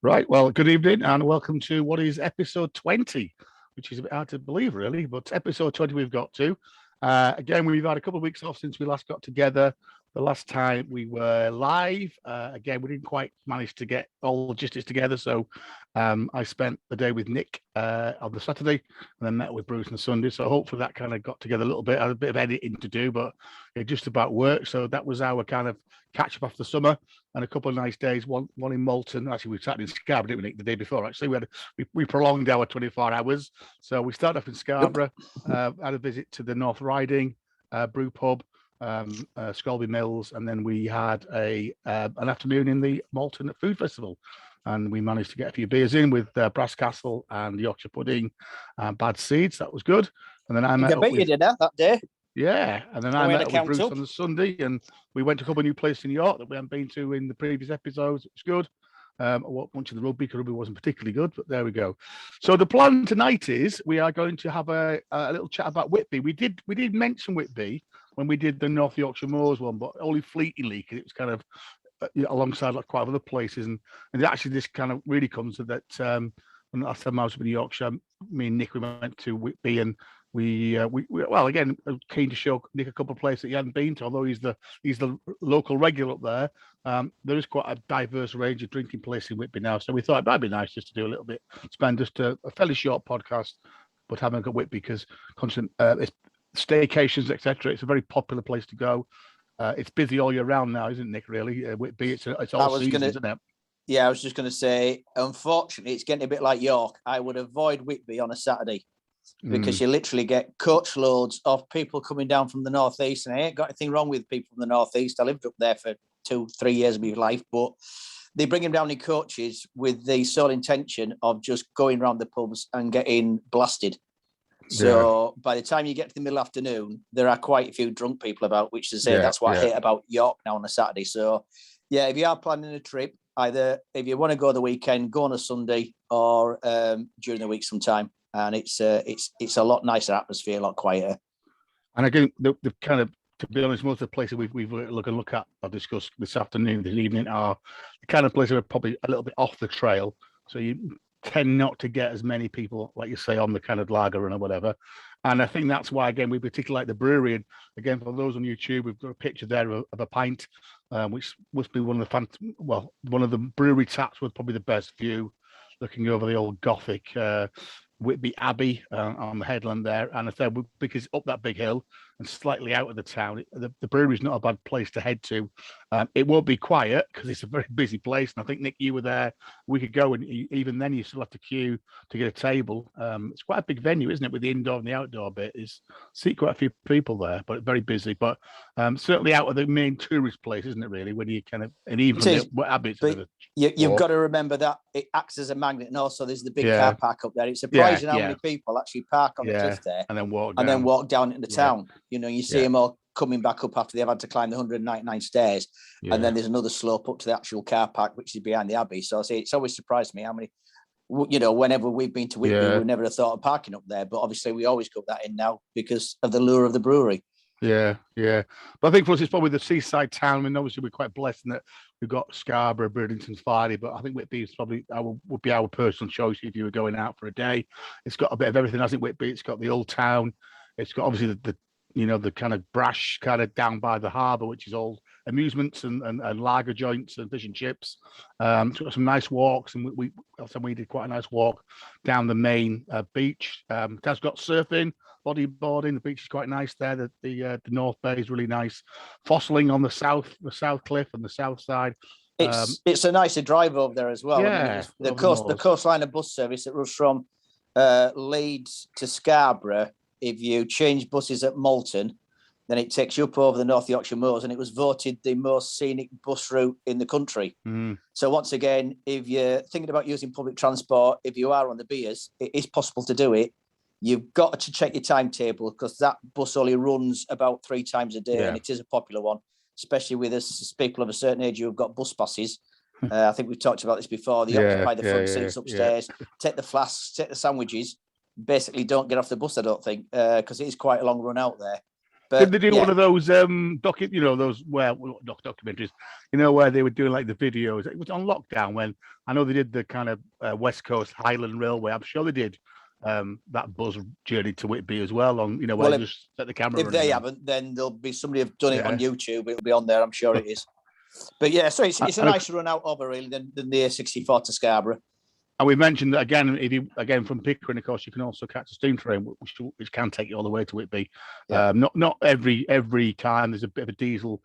Right. Well, good evening and welcome to what is episode 20, which is a bit hard to believe, really, but episode 20 we've got to. Again, we've had a couple of weeks off since we last got together. The last time we were live, again, we didn't quite manage to get all logistics together. So I spent the day with Nick on the Saturday and then met with Bruce on the Sunday. So hopefully that kind of got together a little bit. I had a bit of editing to do, but it just about worked. So that was our kind of catch up after summer and a couple of nice days. One in Malton. Actually, we sat in Scarborough, didn't we, Nick, the day before? Actually, we prolonged our 24 hours. So we started off in Scarborough, had a visit to the North Riding brew pub, Scalby Mills, and then we had an afternoon in the Malton Food Festival, and we managed to get a few beers in with Brass Castle and Yorkshire Pudding and Bad Seeds. That was good. And then I bet you did that day. Yeah, and then I met up with Bruce on the Sunday, and we went to a couple of new places in York that we hadn't been to in the previous episodes. It was good. I went to the rugby because rugby wasn't particularly good, but there we go. So the plan tonight is we are going to have a little chat about Whitby. We did mention Whitby when we did the North Yorkshire Moors one, but only fleetingly because it was kind of alongside like quite other places, and actually this kind of really comes to that. When last time I was in Yorkshire, me and Nick we went to Whitby, and we well again keen to show Nick a couple of places that he hadn't been to, although he's the local regular up there. There is quite a diverse range of drinking places in Whitby now, so we thought it might be nice just to do a little bit, spend just a fairly short podcast, but having a good Whitby because constant it's staycations, etc. It's a very popular place to go. It's busy all year round now, isn't it, Nick? Really, Whitby, it's all season, isn't it? Yeah, I was just going to say, unfortunately, it's getting a bit like York. I would avoid Whitby on a Saturday because you literally get coach loads of people coming down from the northeast, and I ain't got anything wrong with people from the northeast. I lived up there for 2-3 years of my life, but they bring them down in coaches with the sole intention of just going around the pubs and getting blasted. So by the time you get to the middle afternoon, there are quite a few drunk people about, which to say that's what I hate about York now on a Saturday. So yeah, if you are planning a trip, either if you want to go the weekend, go on a Sunday, or during the week sometime, and it's a lot nicer atmosphere, a lot quieter. And again, the kind of, to be honest, most of the places we've look at or discussed this afternoon, this evening, are the kind of places that are probably a little bit off the trail. So you tend not to get as many people, like you say, on the kind of lager run or whatever. And I think that's why, again, we particularly like the brewery. And again, for those on YouTube, we've got a picture there of a pint, which must be one of the brewery taps with probably the best view, looking over the old Gothic Whitby Abbey on the headland there. And I said, because up that big hill and slightly out of the town, the brewery is not a bad place to head to. It won't be quiet because it's a very busy place. And I think, Nick, you were there a week ago, and even then you still have to queue to get a table. It's quite a big venue, isn't it, with the indoor and the outdoor bit? See quite a few people there, but very busy. But certainly out of the main tourist place, isn't it, really, when you kind of, and even what Abbey's you've got to remember that it acts as a magnet, and also there's the big car park up there. It's surprising how many people actually park on the cliff there and then walk down into the town. You know, you see them all coming back up after they've had to climb the 199 stairs, and then there's another slope up to the actual car park, which is behind the Abbey. So I say it's always surprised me how many, whenever we've been to Whitby, we never have thought of parking up there, but obviously we always got that in now because of the lure of the brewery. Yeah. But I think for us, it's probably the seaside town. I mean, obviously, we're quite blessed in that we've got Scarborough, Bridlington, Farley, but I think Whitby is probably would be our personal choice if you were going out for a day. It's got a bit of everything, hasn't it, Whitby? It's got the old town. It's got obviously the kind of brash kind of down by the harbour, which is old amusements and lager joints and fish and chips. It's got some nice walks, and we did quite a nice walk down the main beach. It has got surfing, bodyboarding. The beach is quite nice there. The North Bay is really nice. Fossiling on the south cliff and the south side. It's a nicer drive over there as well. Yeah, I mean, the coastline of bus service that runs from Leeds to Scarborough. If you change buses at Malton, then it takes you up over the North Yorkshire Moors, and it was voted the most scenic bus route in the country. So once again, if you're thinking about using public transport, if you are on the beers, it is possible to do it. You've got to check your timetable because that bus only runs about 3 times a day, and it is a popular one, especially with us people of a certain age who have got bus passes. I think we've talked about this before. They occupy the front seats upstairs, take the flasks, take the sandwiches, basically don't get off the bus, I don't think, because it is quite a long run out there. But did they do one of those those documentaries, where they were doing like the videos? It was on lockdown when I know they did the kind of West Coast Highland Railway. I'm sure they did that bus journey to Whitby as well. On where they just set the camera. If they haven't, then there'll be somebody have done it on YouTube. It'll be on there. I'm sure it is. But yeah, so it's a nicer run out over really than the A64 to Scarborough. And we mentioned that again from Pickering, of course, you can also catch a steam train, which can take you all the way to Whitby. Yeah. Not every time. There's a bit of a diesel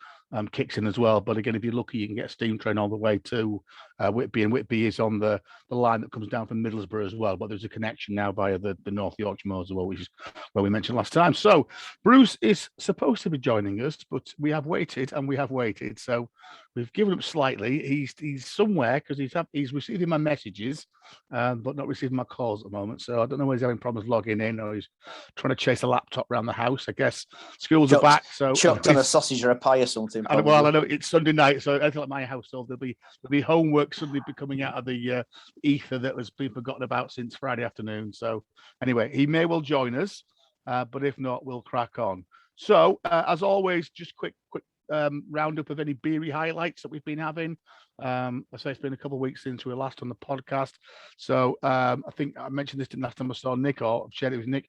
kicks in as well. But again, if you're lucky, you can get a steam train all the way to Whitby, and Whitby is on the line that comes down from Middlesbrough as well. But there's a connection now via the North Yorkshire Moors as well, which is where we mentioned last time. So Bruce is supposed to be joining us, but we have waited and we have waited. So we've given up slightly. He's somewhere because he's receiving my messages, but not receiving my calls at the moment. So I don't know whether he's having problems logging in or he's trying to chase a laptop around the house. I guess schools are back. So chopped on a sausage or a pie or something. I know it's Sunday night, so I feel like my household there'll be homework suddenly be coming out of the ether that has been forgotten about since Friday afternoon. So anyway, he may well join us, but if not, we'll crack on. So as always, just quick roundup of any beery highlights that we've been having. I say it's been a couple of weeks since we were last on the podcast. So I think I mentioned this last time I saw Nick, or I've shared it with Nick.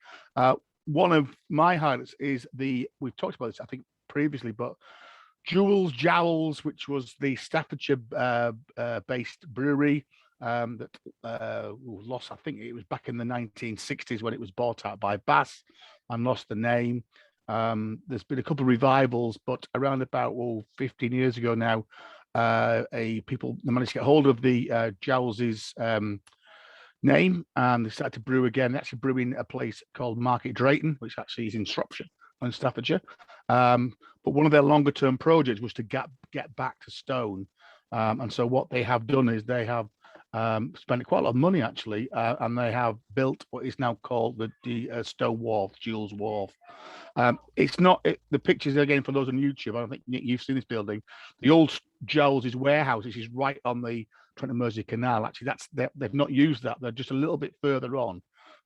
One of my highlights is we've talked about this, I think, previously, but Jules Jowls, which was the Staffordshire based brewery that lost, I think it was back in the 1960s when it was bought out by Bass and lost the name. There's been a couple of revivals, but around about 15 years ago now, people managed to get hold of the Jowls's name, and they started to brew again. They're actually brewing a place called Market Drayton, which actually is in Shropshire and Staffordshire. But one of their longer term projects was to get back to stone. And so what they have done is they have spent quite a lot of money actually, and they have built what is now called the Stone Wharf, Jules Wharf. It's not the pictures again for those on YouTube. I don't think you've seen this building. The old Jowls' warehouse, which is right on the Trent and Mersey Canal. Actually, they've not used that. They're just a little bit further on,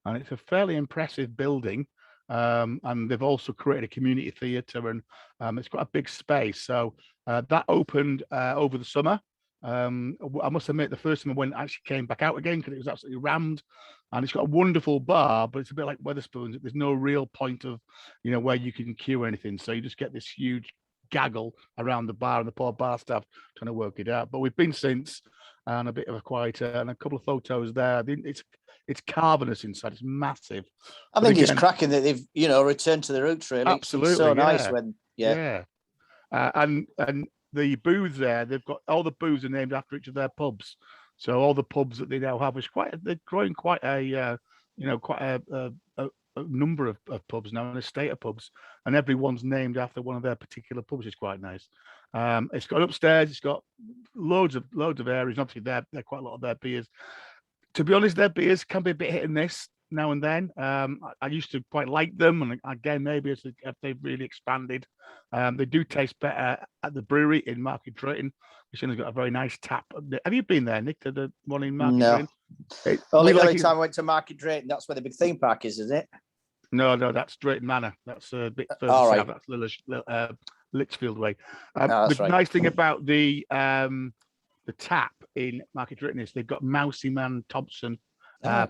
and it's a fairly impressive building. And they've also created a community theatre, and it's quite a big space. So that opened over the summer. I must admit, the first time I went, I actually came back out again because it was absolutely rammed. And it's got a wonderful bar, but it's a bit like Wetherspoons. There's no real point of, where you can queue or anything. So you just get this huge gaggle around the bar, and the poor bar staff trying to work it out. But we've been since, and a bit of a quieter, and a couple of photos there. It's carbonous inside. It's massive. I think it's cracking that they've returned to the roots. Really, absolutely, it's so nice when and the booths there. They've got all the booths are named after each of their pubs. So all the pubs that they now have is they're growing quite a number of pubs now, an estate of pubs, and everyone's named after one of their particular pubs. Is quite nice. It's got upstairs. It's got loads of areas. Obviously, they're quite a lot of their beers. To be honest, their beers can be a bit hit and miss now and then. I used to quite like them, and again, maybe as they've really expanded, they do taste better at the brewery in Market Drayton, which has got a very nice tap. Have you been there, Nick, to the one in Market Drayton? Only time I went to Market Drayton, that's where the big theme park is it? No, that's Drayton Manor. That's a bit further south. That's Litchfield way. The nice thing about the tap in Market Drayton is they've got Mousy Man Thompson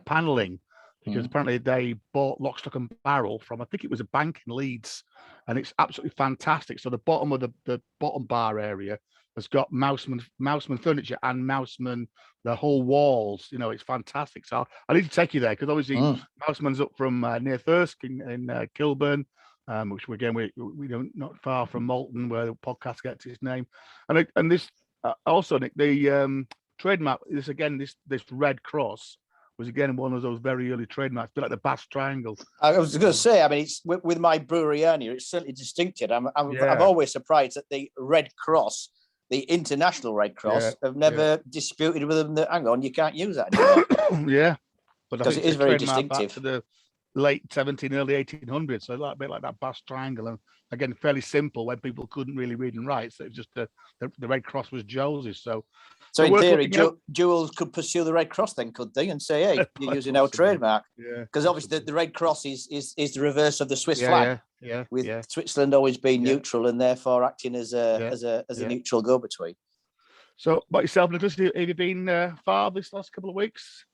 paneling, because apparently they bought lock, stock and barrel from, I think it was a bank in Leeds, and it's absolutely fantastic. So the bottom of the bottom bar area has got Mouseman furniture and Mouseman, the whole walls. It's fantastic. So I need to take you there, because obviously Mouseman's up from near Thirsk in Kilburn, which again we don't, not far from Malton, where the podcast gets its name. And this also, Nick, the trademark is again this red cross was again one of those very early trademarks, a bit like the Bass Triangle. I was going to say, I mean, it's with my brewery here, it's certainly distinctive. I'm always surprised that the Red Cross, the International Red Cross, have never disputed with them that, hang on, you can't use that anymore. Yeah. Because it is very distinctive. To late 17, early 1800s. So a bit like that Basque Triangle, and again fairly simple when people couldn't really read and write. So it was just the Red Cross was Jos's. So in theory, Jewels could pursue the Red Cross then, could they, and say, "Hey, you're using our trademark." Yeah, because obviously the Red Cross is the reverse of the Swiss flag. With Switzerland always being neutral and therefore acting as a neutral go-between. So, about yourself, Nicholas, have you been far this last couple of weeks?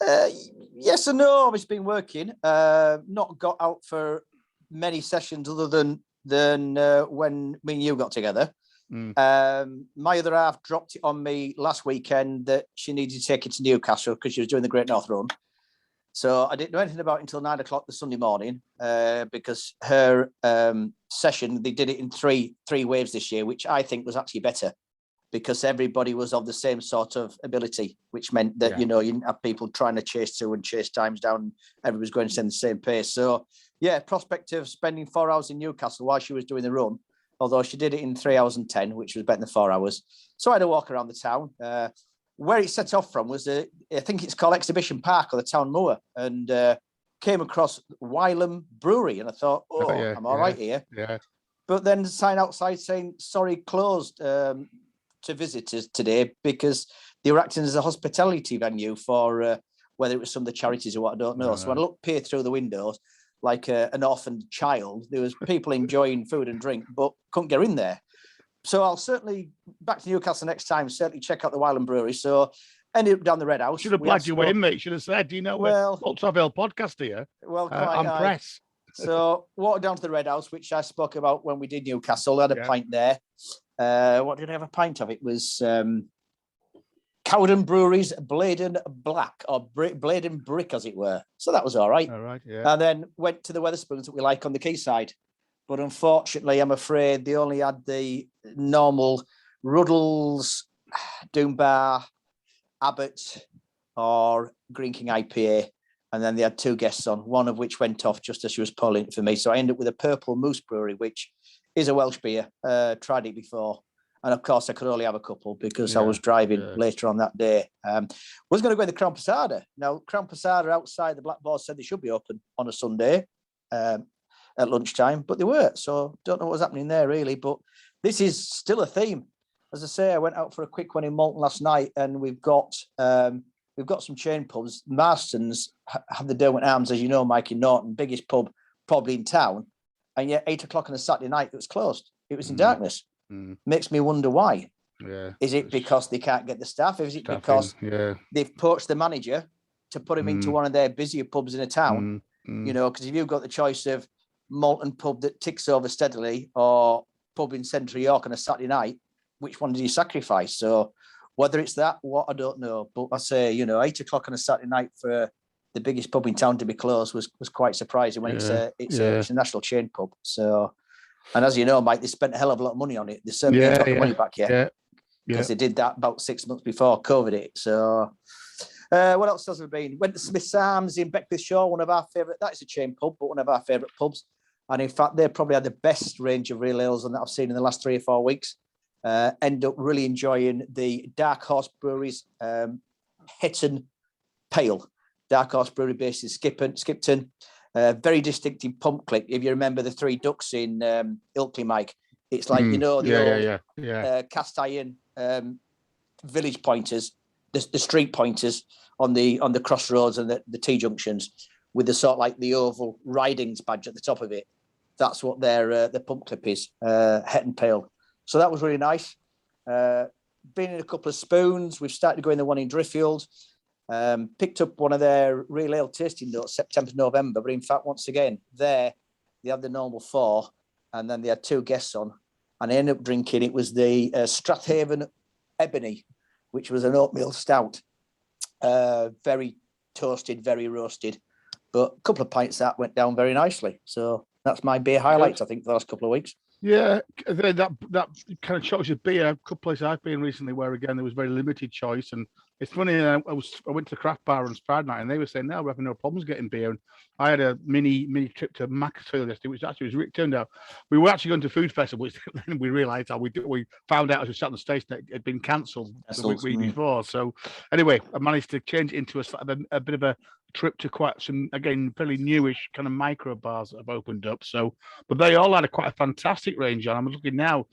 Yes and no. I've just been working. Not got out for many sessions other than when me and you got together. My other half dropped it on me last weekend that she needed to take it to Newcastle because she was doing the Great North Run. So I didn't know anything about it until 9 o'clock the Sunday morning because her session, they did it in three waves this year, which I think was actually better because everybody was of the same sort of ability, which meant that, you didn't have people trying to chase through and chase times down. Everybody was going to send the same pace. So, prospect of spending 4 hours in Newcastle while she was doing the run, although she did it in 3 hours and 10, which was better than 4 hours. So I had a walk around the town. Where it set off from was, I think it's called Exhibition Park or the Town Moor, and came across Wylam Brewery. And I thought, I'm all right here. Yeah. But then the sign outside saying, sorry, closed to visitors today because they were acting as a hospitality venue for whether it was some of the charities or what, I don't know. So when I peer through the windows, like an orphaned child, there was people enjoying food and drink, but couldn't get in there. So I'll certainly, back to Newcastle next time, certainly check out the Wylam Brewery. So ended up down the Red House. Should have plugged you in, mate. Should have said, do you know, Ultraville podcast here. Well, I'm press. So walked down to the Red House, which I spoke about when we did Newcastle. I had a pint there. What did I have a pint of? It was Cowden Brewery's Bladen Black, or Bladen Brick, as it were. So that was all right. All right, yeah. And then went to the Wetherspoons that we like on the quayside. But unfortunately, I'm afraid they only had the normal Ruddles, Doombar, Abbott, or Green King IPA. And then they had two guests on, one of which went off just as she was pulling for me. So I ended up with a Purple Moose Brewery, which is a Welsh beer. Tried it before. And of course, I could only have a couple because I was driving later on that day. Was going to go in the Crown Posada. Now, Crown Posada outside the Blackboard said they should be open on a Sunday at lunchtime, but they weren't. So don't know what was happening there really. But this is still a theme. As I say, I went out for a quick one in Malton last night, and we've got some chain pubs. Marston's have the Derwent Arms, as you know, Mike, in Norton, biggest pub probably in town. And yet 8 o'clock on a Saturday night, it was closed. It was in darkness. Makes me wonder why. Is it because they can't get the staff? Is it because they've poached the manager to put him into one of their busier pubs in a town? Because if you've got the choice of Malton pub that ticks over steadily or pub in Central York on a Saturday night, which one do you sacrifice? So whether it's that, what, I don't know. But I say, 8 o'clock on a Saturday night for the biggest pub in town to be closed was quite surprising when it's a national chain pub. So, and as you know, Mike, they spent a hell of a lot of money on it. They certainly ain't got the money back yet because they did that about 6 months before COVID hit. So what else has there been? Went to Smith's Arms in Beckfordshire, one of our favourite, that is a chain pub, but one of our favourite pubs. And in fact, they probably had the best range of real ales that I've seen in the last 3 or 4 weeks. End up really enjoying the Dark Horse Brewery's Hetton Pale. Dark Horse Brewery based in Skipton. Very distinctive pump click. If you remember the Three Ducks in Ilkley, Mike, it's like, the old cast iron village pointers, the street pointers on the crossroads and the T-junctions with the sort of like the oval Ridings badge at the top of it. That's what their pump clip is, Hetton Pale. So that was really nice. Been in a couple of spoons. We've started to go in the one in Driffield. Picked up one of their real ale tasting notes, September to November. But in fact, once again, they had the normal 4, and then they had 2 guests on. And I ended up drinking, it was the Strathaven Ebony, which was an oatmeal stout. Very toasted, very roasted. But a couple of pints that went down very nicely. So that's my beer highlights, I think, for the last couple of weeks. Yeah, that kind of shows you beer. A couple places I've been recently where, again, there was very limited choice. And it's funny, I went to the craft bar on Friday night, and they were saying, no, we're having no problems getting beer. And I had a mini trip to Macclesfield yesterday, which actually was, it turned out, we were actually going to food festival, which then we realised how we found out as we sat on the station that it had been cancelled the week before. So anyway, I managed to change it into a bit of a trip to quite some, again, fairly newish kind of micro bars that have opened up. So, but they all had quite a fantastic range on. I'm looking now.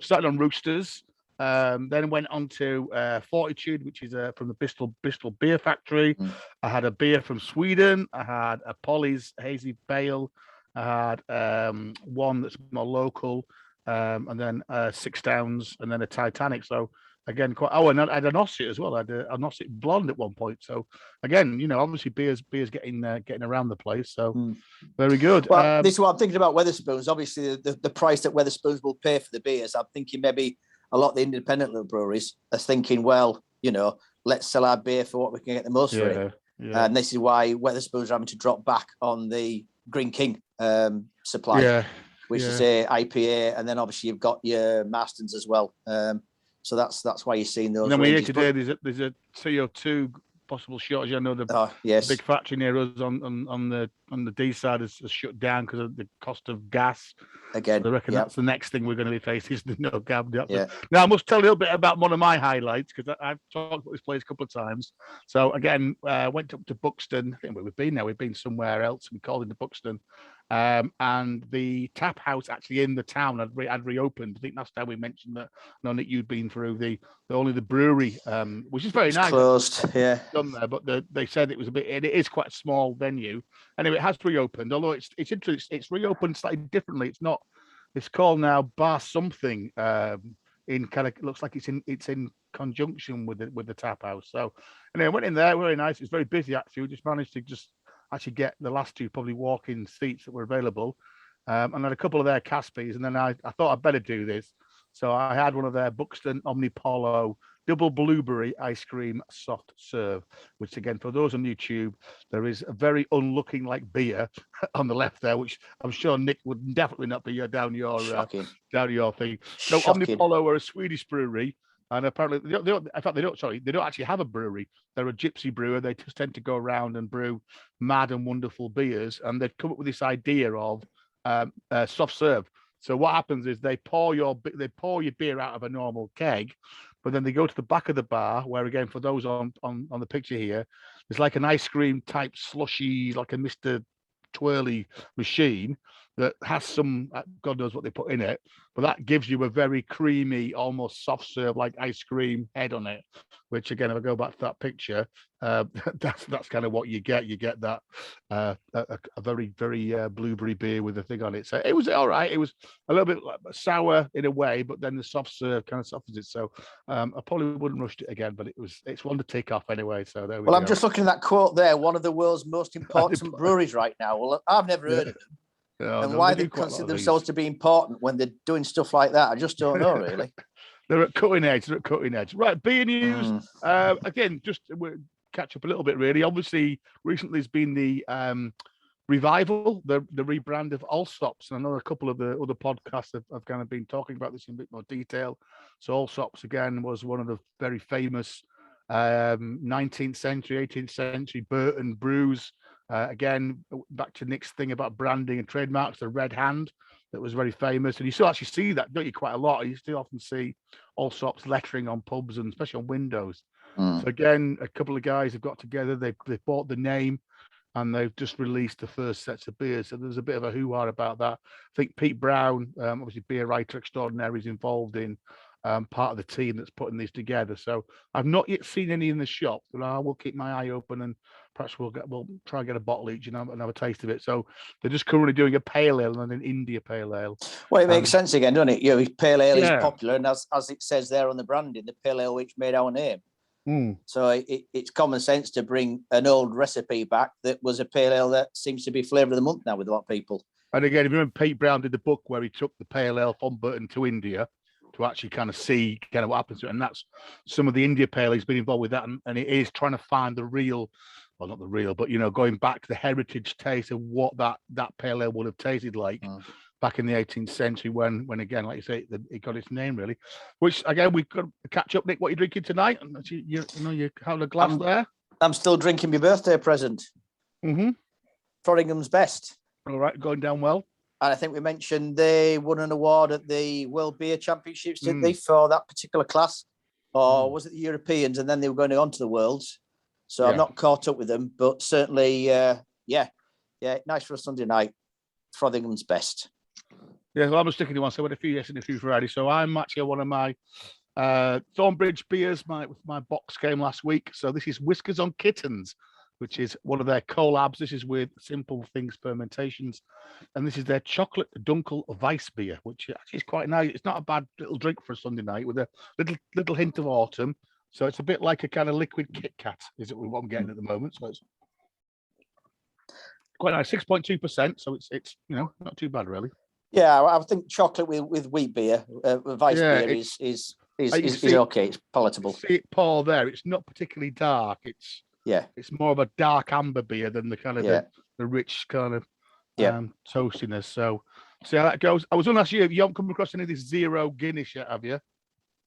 Started on Roosters, then went on to Fortitude, which is from the Bristol Beer Factory. I had a beer from Sweden. I had a Polly's Hazy Pale. I had one that's more local, and then 6 Downs, and then a Titanic. So again, and I had an Osset as well. I had an Osset Blonde at one point. So again, obviously beers getting around the place. So very good. Well, this is what I'm thinking about Wetherspoons. Obviously, the price that Wetherspoons will pay for the beers. I'm thinking maybe a lot of the independent little breweries are thinking, well, let's sell our beer for what we can get the most for it. Yeah. And this is why Wetherspoons are having to drop back on the Green King supply, which is a IPA, and then obviously you've got your Marston's as well. So that's why you're seeing those. And then we're here today. There's a CO2 possible shortage. I know the big factory near us on the D side has shut down because of the cost of gas. Again, so I reckon that's the next thing we're going to be facing is the no gas. Now I must tell a little bit about one of my highlights because I've talked about this place a couple of times. So again, went up to Buxton. I think we've been there. We've been somewhere else. We called into Buxton. And the tap house actually in the town had reopened. I think last time we mentioned that. I know that you'd been through the brewery, which is very nice. Closed, done there, but they said it was it is quite a small venue. Anyway, it has reopened. Although it's interesting, it's reopened slightly differently. It's called now Bar Something. In kind of looks like it's in conjunction with the tap house. So anyway, I went in there. Very nice. It's very busy actually. We just managed to actually get the last 2 probably walk-in seats that were available, and then a couple of their Caspies, and then I thought I'd better do this, so I had one of their Buxton Omnipolo double blueberry ice cream soft serve, which again, for those on YouTube, there is a very unlooking like beer on the left there, which I'm sure Nick would definitely not be down your thing. So Omnipolo are a Swedish brewery. And apparently, they don't actually have a brewery. They're a gypsy brewer. They just tend to go around and brew mad and wonderful beers. And they've come up with this idea of soft serve. So what happens is they pour your beer out of a normal keg, but then they go to the back of the bar, where again, for those on the picture here, there's like an ice cream type slushy, like a Mr. Twirly machine that has some, God knows what they put in it, but that gives you a very creamy, almost soft serve like ice cream head on it, which again, if I go back to that picture, that's kind of what you get. You get that a very, very blueberry beer with a thing on it. So it was all right. It was a little bit sour in a way, but then the soft serve kind of softens it. So I probably wouldn't rush it again, but it's one to take off anyway. So there we go. Well, I'm just looking at that quote there. One of the world's most important breweries right now. Well, I've never heard of them. And why they consider themselves to be important when they're doing stuff like that, I just don't know, really. They're at cutting edge. Right, beer news. Again, just catch up a little bit, really. Obviously, recently has been the revival, the rebrand of Allsops. And I know a couple of the other podcasts have kind of been talking about this in a bit more detail. So Allsops, again, was one of the very famous 19th century, 18th century Burton brews. Again, back to Nick's thing about branding and trademarks, the red hand that was very famous. And you still actually see that, don't you, quite a lot. You still often see Allsops lettering on pubs and especially on windows. So again, a couple of guys have got together, they bought the name and they've just released the first sets of beers. So there's a bit of a hoo-ha about that. I think Pete Brown, obviously beer writer extraordinary, is involved in part of the team that's putting these together. So I've not yet seen any in the shop, but I will keep my eye open and perhaps we'll try and get a bottle each and have a taste of it. So they're just currently doing a pale ale and an India pale ale. Well, it makes sense again, doesn't it? Pale ale is popular, and as it says there on the branding, the pale ale which made our name. So it's common sense to bring an old recipe back that was a pale ale that seems to be flavour of the month now with a lot of people. And again, if you remember, Pete Brown did the book where he took the pale ale from Burton to India to actually kind of see kind of what happens to it. And that's some of the India pale. He's been involved with that. And it is trying to find the real, well, not the real, but, going back to the heritage taste of what that pale ale would have tasted like back in the 18th century when again, like you say, it got its name really, which again, we've got to catch up. Nick, what are you drinking tonight? And you have a glass there. I'm still drinking my birthday present. Throddingham's Best. All right, going down well. And I think we mentioned they won an award at the World Beer Championships, didn't they, for that particular class? Or was it the Europeans? And then they were going on to the Worlds. So I'm not caught up with them, but certainly, nice for a Sunday night. Frothingham's best. Yeah, well, I'm sticking to one. So I had a few yesterday, a few Friday. So I'm actually one of my Thornbridge beers. My box came last week. So this is Whiskers on Kittens, which is one of their collabs. This is with Simple Things Fermentations, and this is their chocolate dunkel Weiss beer, which actually is quite nice. It's not a bad little drink for a Sunday night with a little hint of autumn. So it's a bit like a kind of liquid Kit Kat, is what I'm getting at the moment. So it's quite nice, 6.2%. So it's not too bad really. Yeah, I think chocolate with wheat beer, Weiss beer is okay. It's palatable. See it pour there. It's not particularly dark. It's more of a dark amber beer than the kind of the rich kind of toastiness. So see how that goes. I was going to ask you, you haven't come across any of this Zero Guinness yet, have you?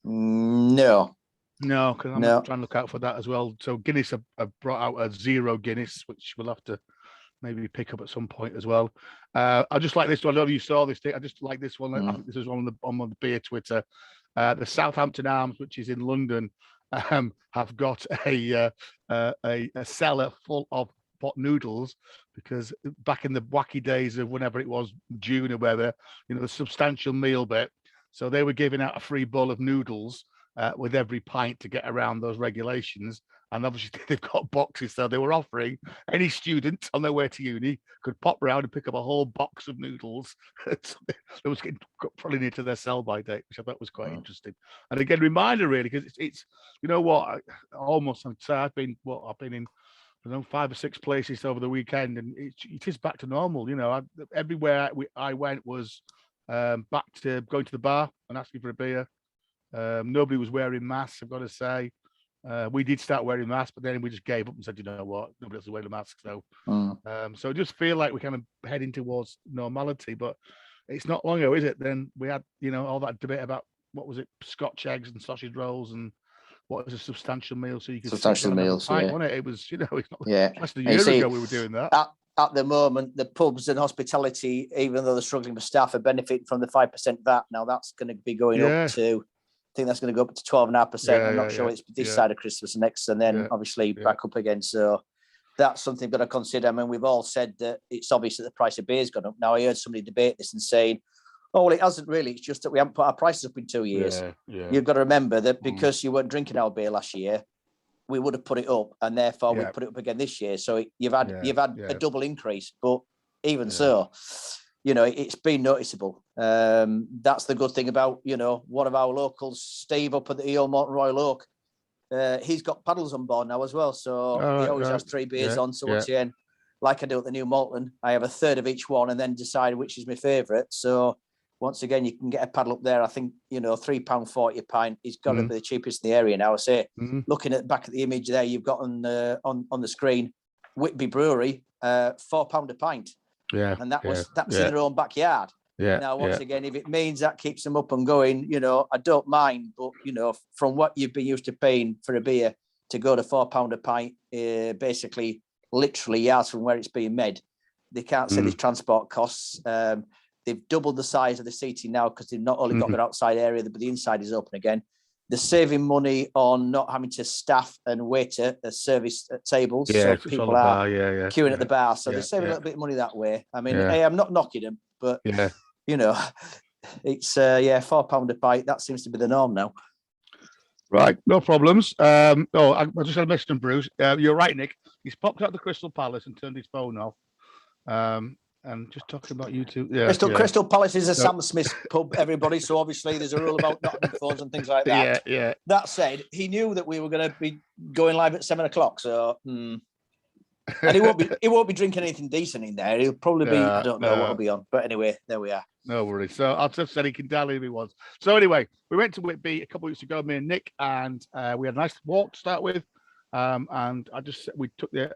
No, because I'm trying to look out for that as well. So Guinness have brought out a Zero Guinness, which we'll have to maybe pick up at some point as well. I just like this one. I don't know if you saw this thing. I just like this one. I think this is on the beer Twitter. The Southampton Arms, which is in London, have got a cellar full of pot noodles, because back in the wacky days of whenever it was, June or whether, the substantial meal bit. So they were giving out a free bowl of noodles with every pint to get around those regulations. And obviously they've got boxes, so they were offering any student on their way to uni could pop round and pick up a whole box of noodles. That was getting probably near to their sell-by date, which I thought was quite interesting. And again, reminder really, because it's I've been in 5 or 6 places over the weekend, and it is back to normal. Everywhere I went was back to going to the bar and asking for a beer. Nobody was wearing masks, I've got to say. We did start wearing masks, but then we just gave up and said, you know what, nobody else is wearing a mask. So, so I just feel like we're kind of heading towards normality, but it's not long ago, is it? Then we had, all that debate about what was it, Scotch eggs and sausage rolls, and what was a substantial meal. So you could substantial meals, wasn't it? It was, it's not less than a year ago we were doing that. At the moment, the pubs and hospitality, even though they're struggling for staff, are benefiting from the 5% VAT. Now that's going to be going up to, I think that's going to go up to 12.5%. I'm not sure it's this side of Christmas next, and then obviously back up again. So that's something you've got to consider. I mean, we've all said that it's obvious that the price of beer's gone up. Now, I heard somebody debate this and saying, oh, well, it hasn't really. It's just that we haven't put our prices up in 2 years. You've got to remember that because you weren't drinking our beer last year, we would have put it up, and therefore we put it up again this year. So you've had a double increase, but even so, it's been noticeable. That's the good thing about, one of our locals, Steve, up at the Earl Morton Royal Oak. He's got paddles on board now as well. So he always has 3 beers on. So once again, like I do at the New Malton, I have a third of each one and then decide which is my favourite. So once again, you can get a paddle up there. I think, £3.40 a pint is got to be the cheapest in the area now. I say, looking back at the image there, you've got on the screen, Whitby Brewery, £4 a pint. Yeah. And that was in their own backyard. Yeah. Now, once again, if it means that keeps them up and going, I don't mind. But, from what you've been used to paying for a beer to go to £4 a pint, basically, literally yards from where it's being made, they can't say there's transport costs. They've doubled the size of the seating now because they've not only got their outside area, but the inside is open again. They're saving money on not having to staff and wait at service at tables. Yeah, so people are queuing at the bar. So they're saving a little bit of money that way. I mean, hey, I'm not knocking them, but, it's, £4 a pint. That seems to be the norm now. Right, no problems. I just had a message from Bruce. You're right, Nick. He's popped out the Crystal Palace and turned his phone off. And just talking about YouTube. Crystal Palace is a Sam Smith pub, everybody. So obviously there's a rule about not having phones and things like that. Yeah. That said, he knew that we were going to be going live at 7:00. So, and he won't be drinking anything decent in there. He'll probably be. I don't know what will be on. But anyway, there we are. No worries. So I'll just say he can dial in if he wants. So anyway, we went to Whitby a couple of weeks ago, me and Nick, and we had a nice walk to start with. And we took the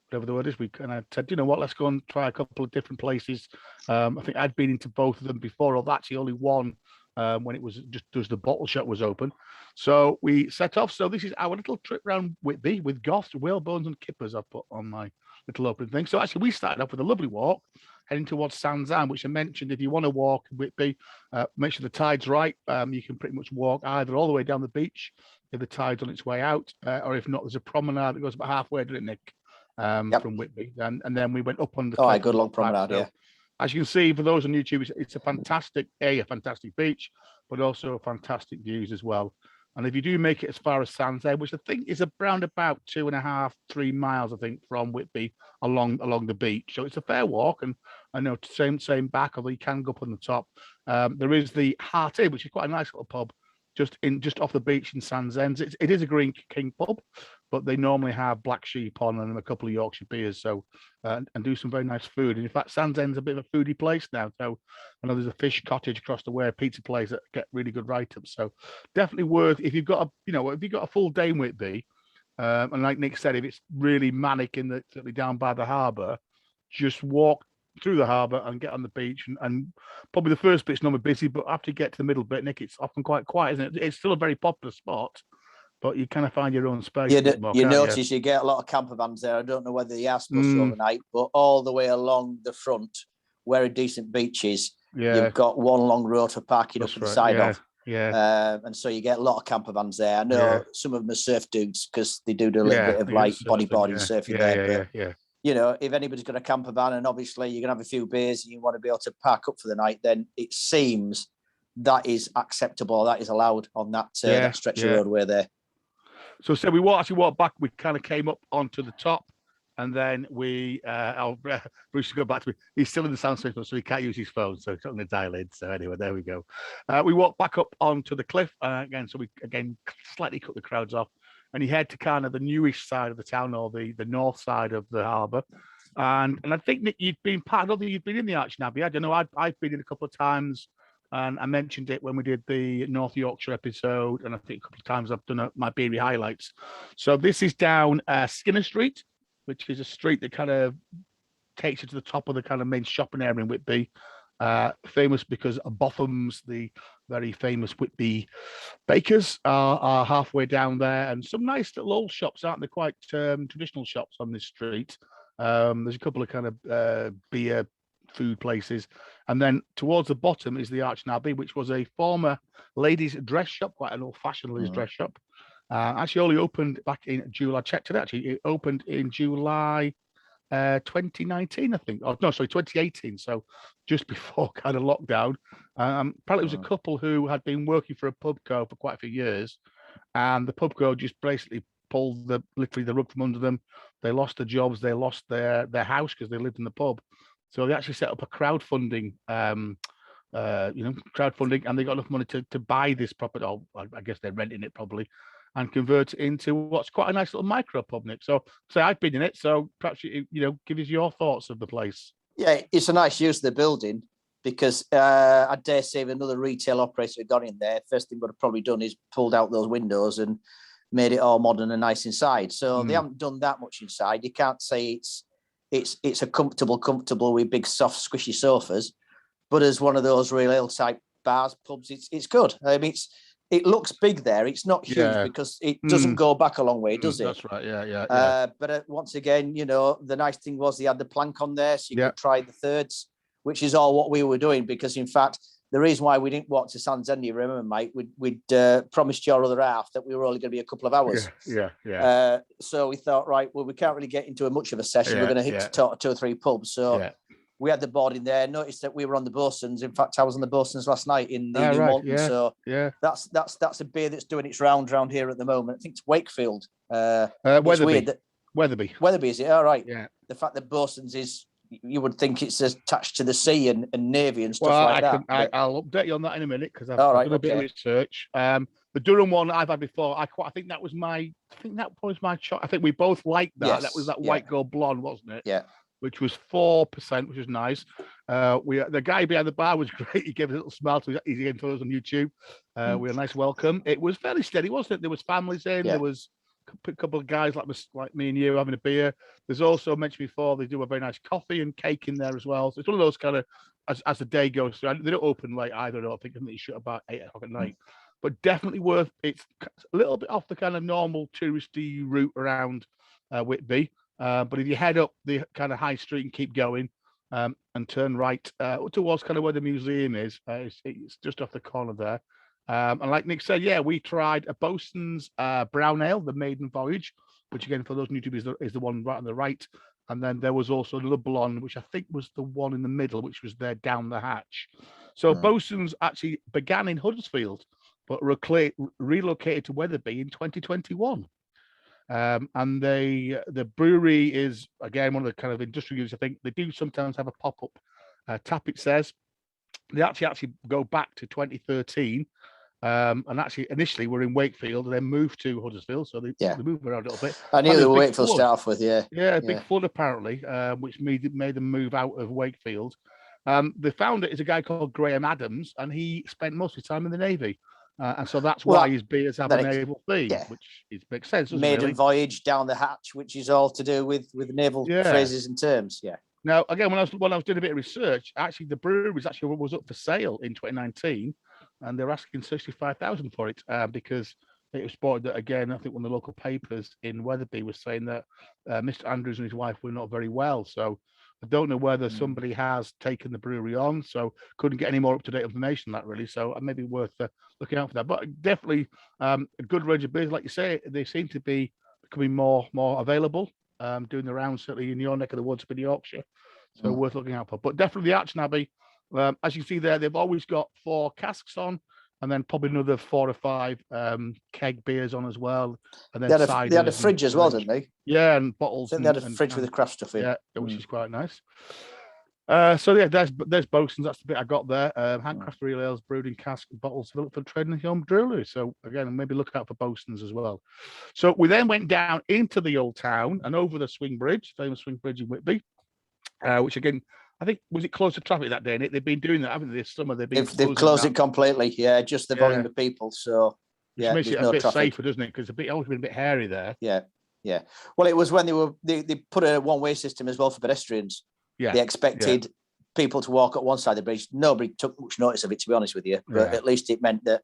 whatever the word is, and I said, let's go and try a couple of different places. I think I'd been into both of them before, or actually only one when it was just as the bottle shop was open. So we set off. So this is our little trip around Whitby with Goths, Whalebones and Kippers I've put on my little opening thing. So actually we started off with a lovely walk heading towards Sands End, which I mentioned, if you want to walk in Whitby, make sure the tide's right. You can pretty much walk either all the way down the beach if the tide's on its way out, or if not, there's a promenade that goes about halfway, doesn't it, Nick, from Whitby. And then we went up on the cliff. Oh, a good long promenade, so, as you can see, for those on YouTube, it's a fantastic beach, but also fantastic views as well. And if you do make it as far as Sands End, which I think is around about 2.5, 3 miles, I think, from Whitby along the beach. So it's a fair walk, and I know same back, although you can go up on the top. There is the Heart Inn, which is quite a nice little pub, just off the beach in Sands End. It is a Green King pub, but they normally have black sheep on and a couple of Yorkshire beers, so and do some very nice food. And in fact, Sands End's a bit of a foodie place now. So I know there's a fish cottage across the way, a pizza place that get really good write-ups. So definitely worth, if you've got a full day in Whitby, and like Nick said, if it's really manic certainly down by the harbour, just walk through the harbour and get on the beach, and probably the first bit's normally busy, but after you get to the middle bit, Nick, it's often quite quiet, isn't it? It's still a very popular spot, but you kind of find your own space. You notice you get a lot of camper vans there. I don't know whether they are supposed to overnight, but all the way along the front, where a decent beach is, you've got one long row to parking up to the side of. Yeah. And so you get a lot of camper vans there. I know some of them are surf dudes because they do a little bit of like bodyboarding, surfing there. But, you know, if anybody's got a camper van and obviously you're going to have a few beers and you want to be able to park up for the night, then it seems that is acceptable. That is allowed on that stretch of roadway there. So we walked back. We kind of came up onto the top, and then Bruce should go back to me. He's still in the sound system, so he can't use his phone, so it's not going to dial in. So anyway, there we go. We walked back up onto the cliff again. So we slightly cut the crowds off, and you head to kind of the newish side of the town, or the north side of the harbour. And I think, Nick, you've been in the Arch Navy. I don't know. I've been in a couple of times. And I mentioned it when we did the North Yorkshire episode, and I think a couple of times I've done my beery highlights. So this is down Skinner Street, which is a street that kind of takes you to the top of the kind of main shopping area in Whitby. Famous because Botham's, the very famous Whitby bakers, are halfway down there, and some nice little old shops, aren't they? Quite traditional shops on this street. There's a couple of kind of beer food places, and then towards the bottom is the Arch Navy, which was a former ladies' dress shop, quite an old-fashioned ladies' dress shop. Actually, only opened back in July. I checked it. Actually, it opened in July 2019, I think. Oh no, sorry, 2018. So just before kind of lockdown. Apparently, it was a couple who had been working for a pub co for quite a few years, and the pub co just basically pulled literally the rug from under them. They lost their jobs. They lost their house because they lived in the pub. So they actually set up a crowdfunding, and they got enough money to buy this property. Oh, I guess they're renting it probably, and convert it into what's quite a nice little micro pub, Nick. So I've been in it. So perhaps give us your thoughts of the place. Yeah, it's a nice use of the building because I dare say if another retail operator had gone in there, first thing would have probably done is pulled out those windows and made it all modern and nice inside. So they haven't done that much inside. You can't say it's a comfortable with big soft squishy sofas, but as one of those real ale type bars, pubs, it's good. I mean, it looks big there. It's not huge because it doesn't go back a long way, does it? That's right. Yeah. But once again, the nice thing was they had the plank on there, so you could try the thirds, which is all what we were doing. Because in fact, the reason why we didn't walk to Sands End, you remember, mate, we'd promised your other half that we were only going to be a couple of hours. Yeah. So we thought, right, well, we can't really get into much of a session. We're going to hit two or three pubs. So we had the board in there. Noticed that we were on the Buxtons. In fact, I was on the Buxtons last night in the New Malton. So that's a beer that's doing its rounds around here at the moment. I think it's Wakefield. Weatherby. Weatherby, is it? All right. Yeah. The fact that Buxtons is, you would think it's attached to the sea and navy and stuff like that. I'll update you on that in a minute because I've done a bit of research. The Durham one I've had before, I think that was my choice. I think we both liked that. Yes, that was that white gold blonde, wasn't it? Yeah. Which was 4%, which was nice. The guy behind the bar was great. He gave us a little smile to his info on YouTube. We had a nice welcome. It was fairly steady, wasn't it? There was families in. There was a couple of guys like me and you having a beer. There's also, mentioned before, they do a very nice coffee and cake in there as well. So it's one of those kind of as the day goes through. They don't open late either. I don't think they shut about 8 o'clock at night. But definitely worth. It's a little bit off the kind of normal touristy route around Whitby. But if you head up the kind of high street and keep going, and turn right towards kind of where the museum is, it's just off the corner there. And like Nick said, yeah, we tried a Buxton's brown ale, the maiden voyage, which again, for those new to is the one right on the right. And then there was also another blonde, which I think was the one in the middle, which was there down the hatch. So Buxton's actually began in Huddersfield, but relocated to Wetherby in 2021. And the brewery is, again, one of the kind of industrial units. I think they do sometimes have a pop-up tap, it says. They actually go back to 2013. And actually, initially, we're in Wakefield and then moved to Huddersfield. So they moved around a little bit. I knew they were Wakefield staff with, Yeah, a big flood, apparently, which made them move out of Wakefield. The founder is a guy called Graham Adams, and he spent most of his time in the Navy. And so that's why his beers have a naval theme, which makes sense. Maiden voyage down the hatch, which is all to do with naval phrases and terms. Yeah. Now, again, when I was doing a bit of research, actually the brewery was up for sale in 2019, and they're asking 65,000 for it because it was spotted that, again, I think one of the local papers in Wetherby was saying that Mr. Andrews and his wife were not very well. So I don't know whether somebody has taken the brewery on, so couldn't get any more up-to-date information on that, really. So it may be worth looking out for that. But definitely a good range of beers. Like you say, they seem to be becoming more available, doing the rounds, certainly in your neck of the woods, in Yorkshire. So worth looking out for. But definitely the Arch Abbey, as you can see there, they've always got 4 casks on, and then probably another 4 or 5 keg beers on as well. And then they had a fridge as well, didn't they? Yeah, and bottles. They had a fridge with the craft stuff in. Yeah, which is quite nice. So yeah, there's Buxton's. That's the bit I got there. Handcraft real ales, brewed in cask bottles, developed for trading and home brewery. So again, maybe look out for Buxton's as well. So we then went down into the old town and over the swing bridge, famous swing bridge in Whitby, which again, I think, was it closed to traffic that day? And they've been doing that, haven't they? This summer they've closed it completely. Yeah, just the volume of people. So which makes it a bit safer, doesn't it? Because it's always been a bit hairy there. Yeah. Well, it was when they put a one-way system as well for pedestrians. Yeah, they expected people to walk at one side of the bridge. Nobody took much notice of it, to be honest with you. But at least it meant that.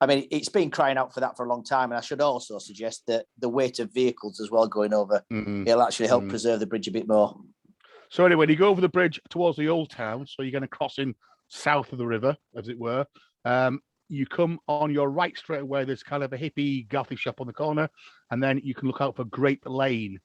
I mean, it's been crying out for that for a long time. And I should also suggest that the weight of vehicles as well going over, it'll actually help preserve the bridge a bit more. So anyway, you go over the bridge towards the old town, so you're going to cross in south of the river, as it were. You come on your right straight away. There's kind of a hippie Gothic shop on the corner, and then you can look out for Grape Lane.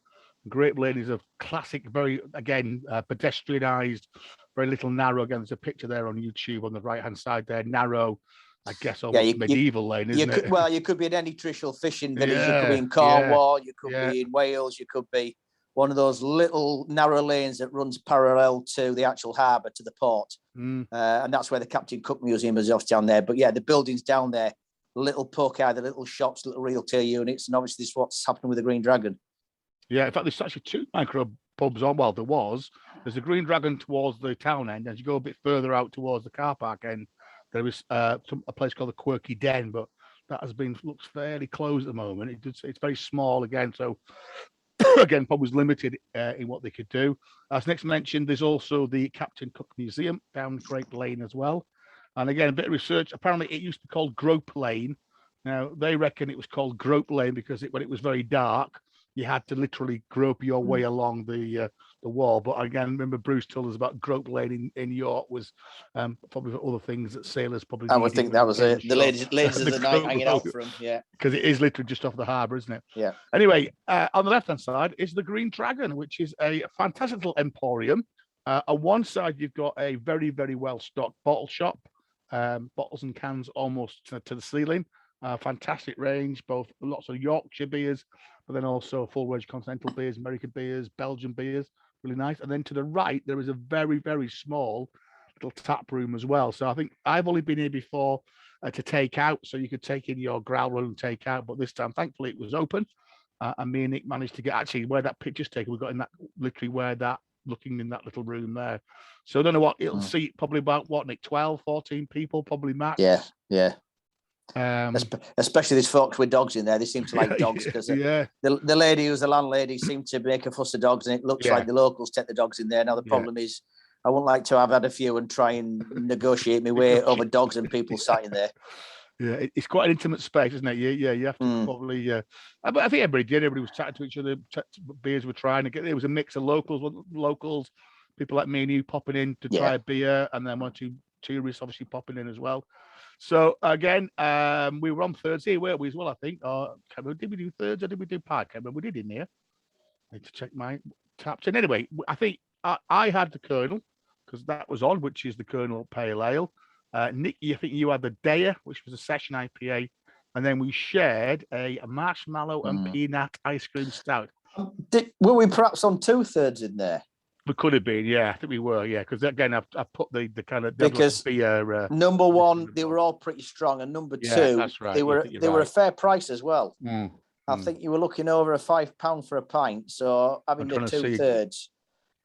Grape Lane is a classic, very, again, pedestrianised, very little narrow. Again, there's a picture there on YouTube on the right-hand side there, narrow, I guess, almost medieval lane, isn't it? Well, you could be in any traditional fishing village. You could be in Cornwall, you could be in Wales, you could be one of those little narrow lanes that runs parallel to the actual harbour, to the port. And that's where the Captain Cook Museum is off down there. But yeah, the buildings down there, little poke eye, the little shops, little retail units, and obviously this is what's happening with the Green Dragon. Yeah, in fact, there's actually 2 micro pubs on. Well, there's the Green Dragon towards the town end. As you go a bit further out towards the car park end, there is a place called the Quirky Den, but that looks fairly closed at the moment. It's very small again, so again, pub was limited in what they could do. As Nick's mentioned, there's also the Captain Cook Museum down Grape Lane as well. And again, a bit of research. Apparently, it used to be called Grope Lane. Now, they reckon it was called Grope Lane because when it was very dark, you had to literally grope your way along the wall. But again, remember Bruce told us about Grope Lane in York was probably other things that sailors probably. I would think that was it. The ladies of the night hanging out from, because it is literally just off the harbour, isn't it? Yeah. Anyway, on the left-hand side is the Green Dragon, which is a fantastic little emporium. On one side, you've got a very, very well-stocked bottle shop, bottles and cans almost to the ceiling. Fantastic range, both lots of Yorkshire beers, but then also full range continental beers, American beers, Belgian beers, really nice. And then to the right, there is a very, very small little tap room as well. So I think I've only been here before to take out, so you could take in your growler and take out, but this time, thankfully, it was open. And me and Nick managed to get actually where that picture's taken. We got in that, literally where that, looking in that little room there. So I don't know what it'll seat, probably about what, Nick, 12, 14 people, probably max. Yeah. Especially these folks with dogs in there. They seem to like dogs because the lady who's the landlady seemed to make a fuss of dogs, and it looks like the locals take the dogs in there. Now the problem is I wouldn't like to have had a few and try and negotiate my way over dogs and people sat in there. Yeah, it's quite an intimate space, isn't it? Yeah, you have to probably. But I think everybody did. Everybody was chatting to each other. Beers were trying to get. There was a mix of locals, people like me and you popping in to try a beer, and then one or two tourists obviously popping in as well. So again, we were on Thursday, weren't we as well? I think. Did we do Thursday or did we do Pie? Can't remember. We did in there. I need to check my taps. And anyway, I think I had the Colonel because that was on, which is the Colonel Pale Ale. Nicky, I think you had the Daya, which was a session IPA, and then we shared a marshmallow and peanut ice cream stout. Were we perhaps on 2/3 in there? We could have been, yeah. I think we were, yeah. Because again, I put the kind of because beer, number one, they were all pretty strong, and number two, that's right. they were a fair price as well. I think you were looking over £5 for a pint, so having the 2/3.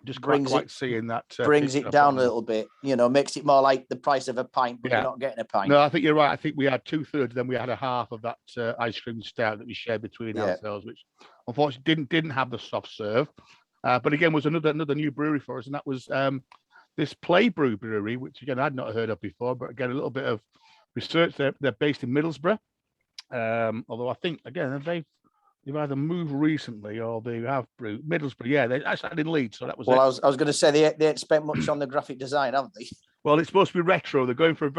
Just quite seeing that brings it down a little bit, makes it more like the price of a pint, but you're not getting a pint. No, I think you're right. I think we had 2/3, then we had a half of that ice cream stout that we shared between ourselves, which unfortunately didn't have the soft serve. But again, was another new brewery for us, and that was this Play Brew Brewery, which again I'd not heard of before. But again, a little bit of research. They're based in Middlesbrough, although I think again they've either moved recently or they have brewed Middlesbrough. Yeah, they actually in Leeds, so that was. Well, I was going to say they ain't spent much on the graphic design, haven't they? Well, it's supposed to be retro. They're going for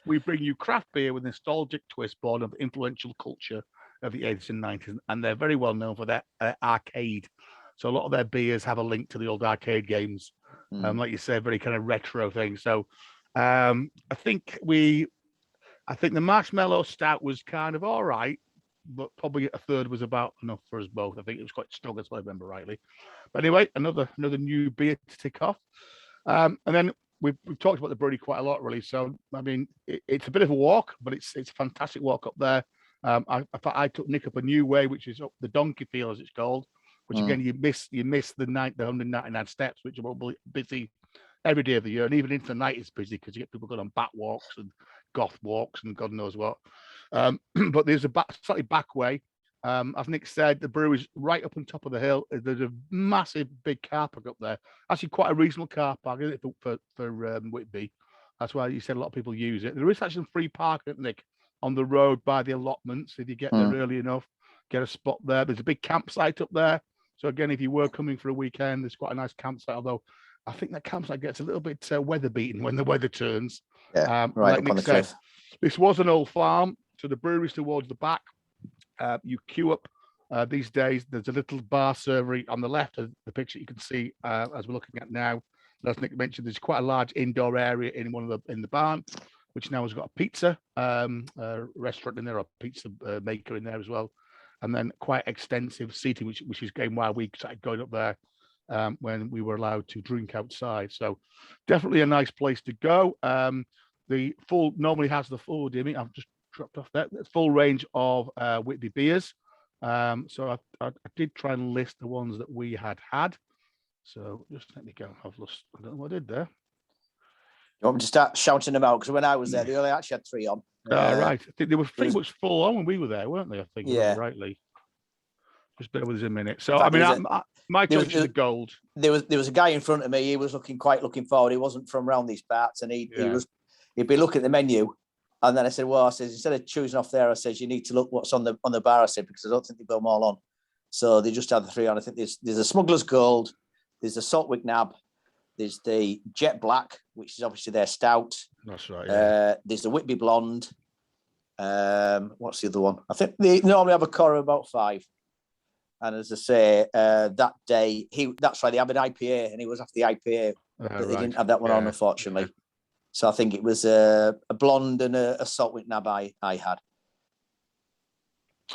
we bring you craft beer with a nostalgic twist born of influential culture of the 80s and 90s, and they're very well known for their arcade. So a lot of their beers have a link to the old arcade games, like you said, very kind of retro thing. So I think the marshmallow stout was kind of all right, but probably a third was about enough for us both. I think it was quite strong, if I remember rightly. But anyway, another new beer to tick off. And then we've talked about the brewery quite a lot, really. So I mean, it's a bit of a walk, but it's a fantastic walk up there. I took Nick up a new way, which is up the Donkey Field, as it's called. Which again, you miss the 199 steps, which are busy every day of the year, and even into the night it's busy because you get people going on bat walks and goth walks and God knows what. But there's a slightly back way. As Nick said, the brewery's right up on top of the hill. There's a massive big car park up there. Actually, quite a reasonable car park, isn't it, for Whitby? That's why you said a lot of people use it. There is actually some free parking, Nick, on the road by the allotments if you get there early enough. Get a spot there. There's a big campsite up there. So again, if you were coming for a weekend, there's quite a nice campsite. Although I think that campsite gets a little bit weather beaten when the weather turns. Yeah, right up on the cliff. This was an old farm, so the brewery's towards the back. You queue up these days. There's a little bar servery on the left of the picture you can see as we're looking at now. As Nick mentioned, there's quite a large indoor area in the barn, which now has got a pizza restaurant in there, or a pizza maker in there as well. And then quite extensive seating, which is going while we started going up there when we were allowed to drink outside. So definitely a nice place to go. The full normally has the full, I've just dropped off that the full range of Whitby beers. So I did try and list the ones that we had. So just let me go. I don't know what I did there. You want me to start shouting them out? Because when I was there, they only actually had 3 on. Right. I think they were pretty much full on when we were there, weren't they? I think, rightly. Just bear with us a minute. So, I mean, my choice is the gold. There was a guy in front of me. He was looking forward. He wasn't from around these parts, and he'd be looking at the menu. And then I said, instead of choosing off there, I said, you need to look what's on the bar. I said, because I don't think they put them all on. So they just had the 3 on. I think there's a Smuggler's Gold, there's the Saltwick Nab, there's the Jet Black, which is obviously their stout. That's right. Yeah. There's the Whitby Blonde. What's the other one? I think they normally have a core of about 5. And as I say, that day that's why they have an IPA, and he was after the IPA, but they didn't have that one on, unfortunately. So I think it was a blonde and a Saltwick Nab I had.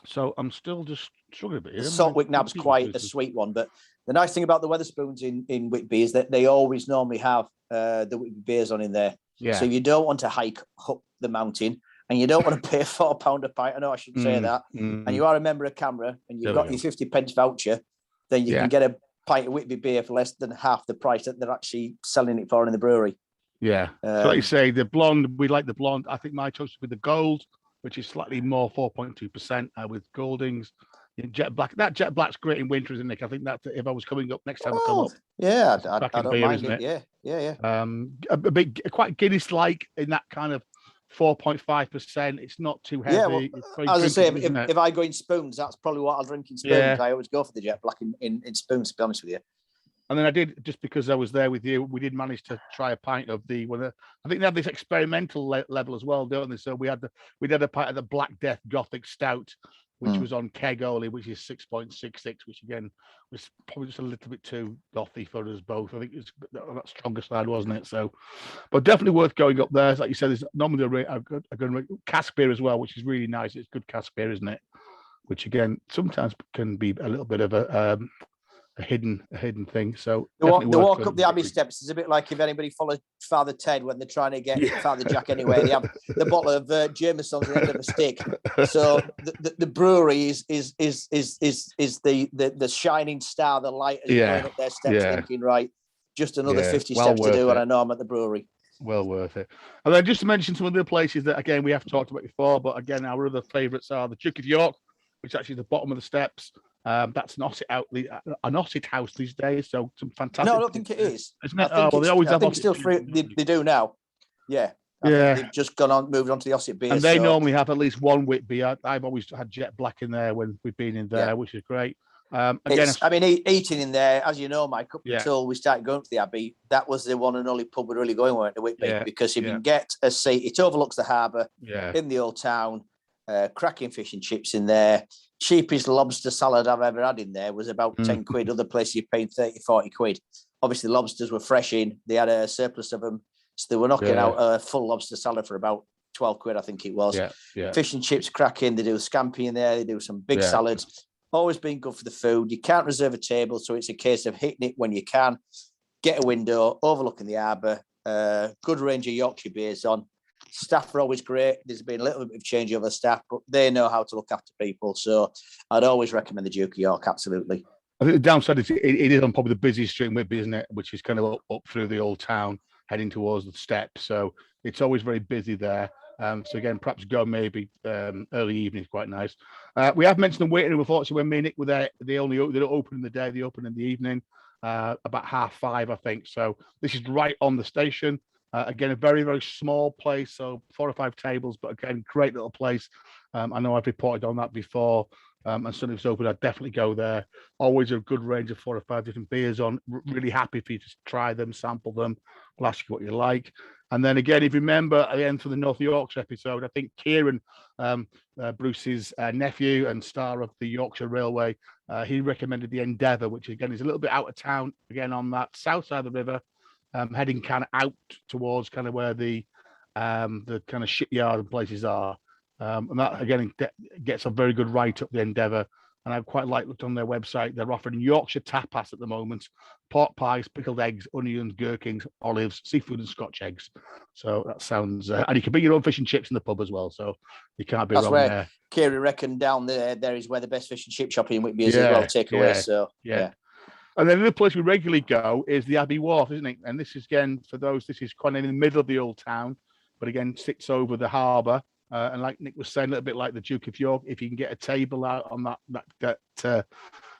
So I'm still just struggling a bit here. The Saltwick Nab's quite a sweet one, but the nice thing about the Wetherspoons in Whitby is that they always normally have the Whitby beers on in there. Yeah. So you don't want to hike up the mountain, and you don't want to pay £4 a pint. I know I shouldn't say that. And you are a member of CAMRA, and you've got your 50 pence voucher, then you can get a pint of Whitby beer for less than half the price that they're actually selling it for in the brewery. Yeah. So like you say, the blonde, we like the blonde. I think my choice would be the gold, which is slightly more, 4.2% with Goldings. Jet Black. That Jet Black's great in winter, isn't it, Nick? I think that if I was coming up next time I come up. Yeah, I don't beer, mind isn't it. Yeah. A bit quite Guinness-like in that kind of 4.5%. It's not too heavy. Yeah, well, it's very as I say, drinkable, if I go in spoons, that's probably what I'll drink in spoons. Yeah. I always go for the Jet Black in spoons, to be honest with you. And then I did, just because I was there with you, we did manage to try a pint of I think they have this experimental level as well, don't they? So we had a pint of the Black Death Gothic Stout, which was on keg only, which is 6.66, which again was probably just a little bit too gothy for us both. I think it's that stronger side, wasn't it? So, but definitely worth going up there. Like you said, there's normally a good cask beer as well, which is really nice. It's good cask beer, isn't it? Which again sometimes can be a little bit of a hidden thing. So the walk up the Abbey steps is a bit like if anybody follows Father Ted when they're trying to get Father Jack anywhere. They have the bottle of Jameson's at the end of a stick. So the brewery is the shining star, the light is going up their steps, thinking, right, just another 50 steps to do, and I know I'm at the brewery. Well worth it. And then just to mention some other places that again we have talked about before, but again our other favourites are the Duke of York, which is actually the bottom of the steps. That's an Ossett house these days. So some fantastic. No, I don't think it is. Isn't it? Well, they always have. I think still free. They do now. Yeah. I think they've just moved on to the Ossett beer. And they normally have at least one Whitby. I've always had Jet Black in there when we've been in there, which is great. Eating in there, as you know, Mike, up until we started going to the Abbey, that was the one and only pub we're really going with, to Whitby, because you can get a seat. It overlooks the harbour in the old town. Cracking fish and chips in there. Cheapest lobster salad I've ever had in there was about 10 quid. Other places you're paying 30, 40 quid. Obviously, lobsters were fresh in. They had a surplus of them. So they were knocking out a full lobster salad for about 12 quid, I think it was. Fish and chips cracking. They do scampi in there. They do some big salads. Always been good for the food. You can't reserve a table, so it's a case of hitting it when you can. Get a window, overlooking the harbour. Good range of Yorkshire beers on. Staff are always great. There's been a little bit of change over staff, but they know how to look after people. So I'd always recommend the Duke of York, absolutely. I think the downside is it is on probably the busiest street in Whitby, isn't it? Which is kind of up through the old town, heading towards the steps. So it's always very busy there. So again, perhaps go maybe early evening is quite nice. We have mentioned the waiting room. Unfortunately, when me and Nick were there, they don't open in the day. They open in the evening, about 5:30, I think. So this is right on the station. Again, a very, very small place, so 4 or 5 tables, but again, great little place. I know I've reported on that before. And soon as it's open, I'd definitely go there. Always a good range of 4 or 5 different beers on. Really happy for you to try them, sample them. We'll ask you what you like. And then again, if you remember at the end for the North Yorkshire episode, I think Kieran, Bruce's nephew and star of the Yorkshire Railway, he recommended the Endeavour, which again is a little bit out of town, again on that south side of the river. Heading kind of out towards kind of where the kind of shipyard and places are. And that, again, gets a very good write up the Endeavour. And I quite looked on their website. They're offering Yorkshire tapas at the moment. Pork pies, pickled eggs, onions, gherkins, olives, seafood and Scotch eggs. So that sounds... and you can bring your own fish and chips in the pub as well. So you can't be wrong there. Kieran reckoned down there is where the best fish and chip shop in Whitby is as well, takeaway. So, yeah. And then another place we regularly go is the Abbey Wharf, isn't it? And this is, again, for those, this is kind of in the middle of the old town, but again, sits over the harbour. And like Nick was saying, a little bit like the Duke of York, if you can get a table out on that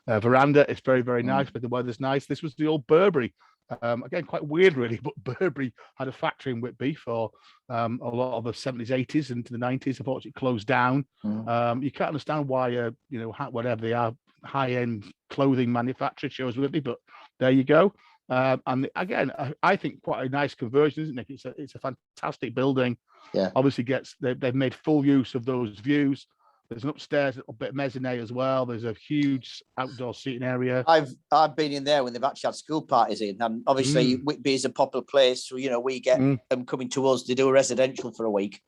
veranda, it's very, very nice, but the weather's nice. This was the old Brewery. Again, quite weird, really, but Brewery had a factory in Whitby for a lot of the 70s, 80s, into the 90s. Unfortunately, it closed down. You can't understand why, whatever they are, high-end clothing manufacturer chose Whitby, but there you go. And again, I think quite a nice conversion, isn't it? It's a fantastic building. Yeah. Obviously, they've made full use of those views. There's an upstairs little bit of mezzanine as well. There's a huge outdoor seating area. I've been in there when they've actually had school parties in, and obviously Whitby is a popular place. So, we get them coming to us to do a residential for a week,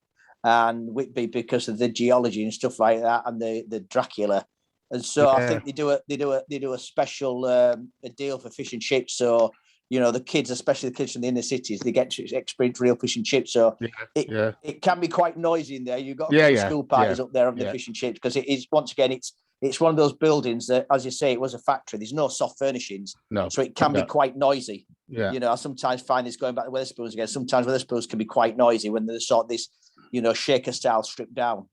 and Whitby, because of the geology and stuff like that, and the Dracula. And so I think they do a special a deal for fish and chips. So the kids, especially the kids from the inner cities, they get to experience real fish and chips. So it can be quite noisy in there. You've got school parties up there having the fish and chips, because it is, once again, it's one of those buildings that, as you say, it was a factory. There's no soft furnishings, so it can be quite noisy. I sometimes find this, going back to Wetherspoons again. Sometimes Wetherspoons can be quite noisy when there's sort of this shaker style stripped down.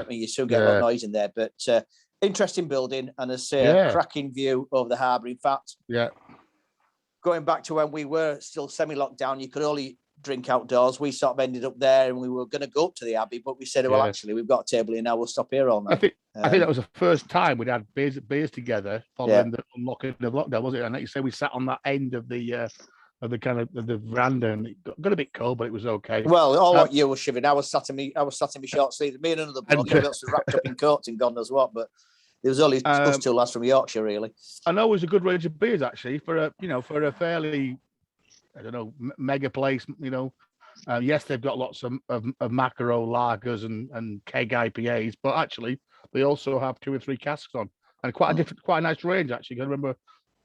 You still get a lot of noise in there, but. interesting building, and as I say, a cracking view over the harbour. In fact, going back to when we were still semi-lockdown, you could only drink outdoors. We sort of ended up there, and we were going to go up to the Abbey, but we said, well, actually, we've got a table here now. We'll stop here all night. I think that was the first time we'd had beers together following the unlocking of lockdown, was it? And like you say, we sat on that end of the kind of the veranda, and it got a bit cold, but it was okay. Well, all what you were shivering, I was sat in my short sleeves. Me and another bloke, everybody else was wrapped up in coats and God knows what, but there was only us two lads from Yorkshire, really. I know it was a good range of beers actually for a fairly, I don't know, mega place. Yes, they've got lots of macro lagers and keg IPAs, but actually they also have 2 or 3 casks on, and quite a nice range actually. I remember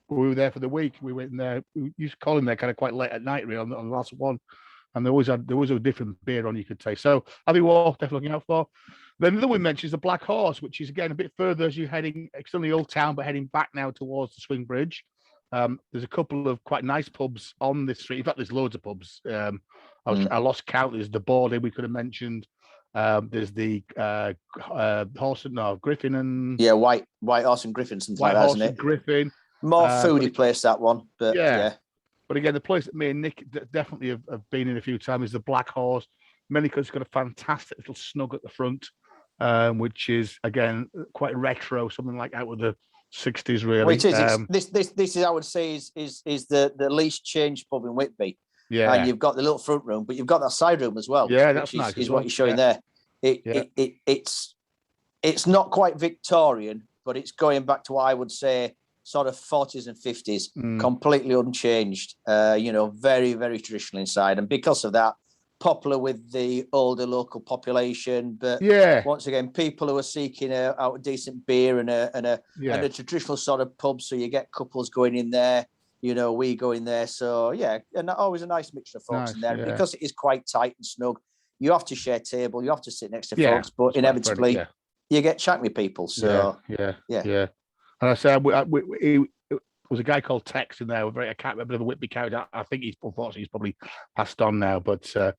we were there for the week. We went in there. We used to call in there kind of quite late at night, really, on the last one, and there was a different beer on you could taste. So Abbey Wharf, definitely looking out for. Then the other one mentions the Black Horse, which is again a bit further as you're heading, still in the old town, but heading back now towards the Swing Bridge. There's a couple of quite nice pubs on this street. In fact, there's loads of pubs. I lost count. There's the Boarding we could have mentioned. There's the Griffin and White Horse and Griffin, something like that, isn't it? Griffin. More foodie place, that one, but yeah. But again, the place that me and Nick definitely have been in a few times is the Black Horse. Mainly because it's got a fantastic little snug at the front, which is again quite retro, something like out of the 60s, really. Well, it is. This is, I would say, is the least changed pub in Whitby. Yeah, and you've got the little front room, but you've got that side room as well. Yeah, that's nice. Is what you're showing there. It's not quite Victorian, but it's going back to what I would say sort of 40s and 50s, completely unchanged. Very, very traditional inside, and because of that, popular with the older local population. But once again, people who are seeking out a decent beer and a traditional sort of pub, so you get couples going in there. We go in there, so and always a nice mixture of folks in there. And because it is quite tight and snug, you have to share table, you have to sit next to folks, but inevitably you get chatting with people. So And I said, it was a guy called Tex in there. I can't remember the Whitby character. I think unfortunately he's probably passed on now. But I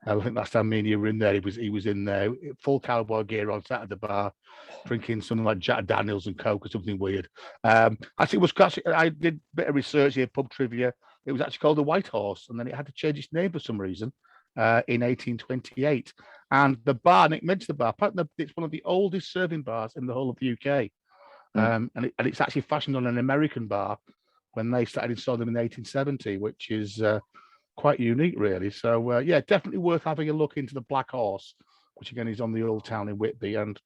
think last time me and you were in there, he was in there, full cowboy gear on, sat at the bar, drinking something like Jack Daniels and Coke or something weird. Actually, I did a bit of research here, pub trivia. It was actually called the White Horse, and then it had to change its name for some reason in 1828. And the bar, Nick mentioned the bar, apparently it's one of the oldest serving bars in the whole of the UK. And it's actually fashioned on an American bar when they started installing them in 1870, which is quite unique, really. So, definitely worth having a look into the Black Horse, which again is on the old town in Whitby. And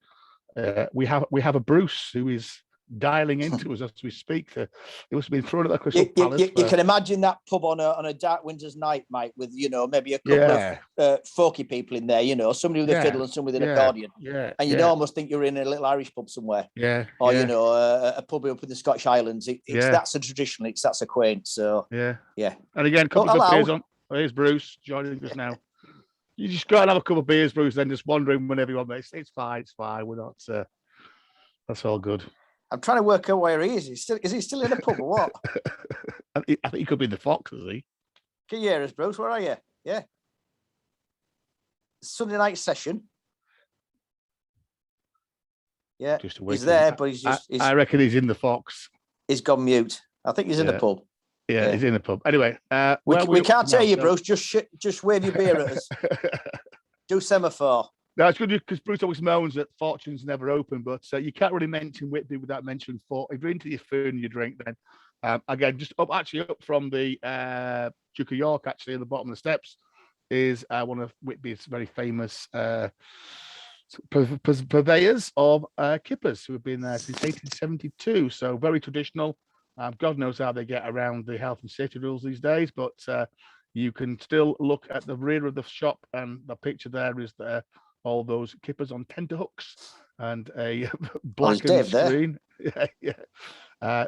we have a Bruce who is dialing into us as we speak. It must have been thrown at the Crystal Palace. You can imagine that pub on a dark winter's night, mate, with maybe a couple of folky people in there. Somebody with a fiddle and somebody with an accordion. And you'd almost think you're in a little Irish pub somewhere. Or a pub up in the Scottish Highlands. That's a traditional. That's a quaint. So And again, a couple of beers on. Here's Bruce joining us now. You just go and have a couple of beers, Bruce, then just wandering whenever you want. It's fine. We're not. That's all good. I'm trying to work out where he is. Is he still in a pub or what? I think he could be in the Fox, is he? Can you hear us, Bruce? Where are you? Yeah. Sunday night session. Yeah, he's there, but he's just... I reckon he's in the Fox. He's gone mute. I think he's in the pub. Yeah, he's in the pub. Anyway. We can't tell you, Bruce. Just wave your beer at us. Do semaphore. No, it's good because Bruce always moans that Fortune's never open, but you can't really mention Whitby without mentioning Fort. If you're into your food and your drink, then again, just up from the Duke of York, actually, at the bottom of the steps, is one of Whitby's very famous purveyors of kippers who have been there since 1872. So very traditional. God knows how they get around the health and safety rules these days, but you can still look at the rear of the shop, and the picture there is all those kippers on tenterhooks and a blackened screen.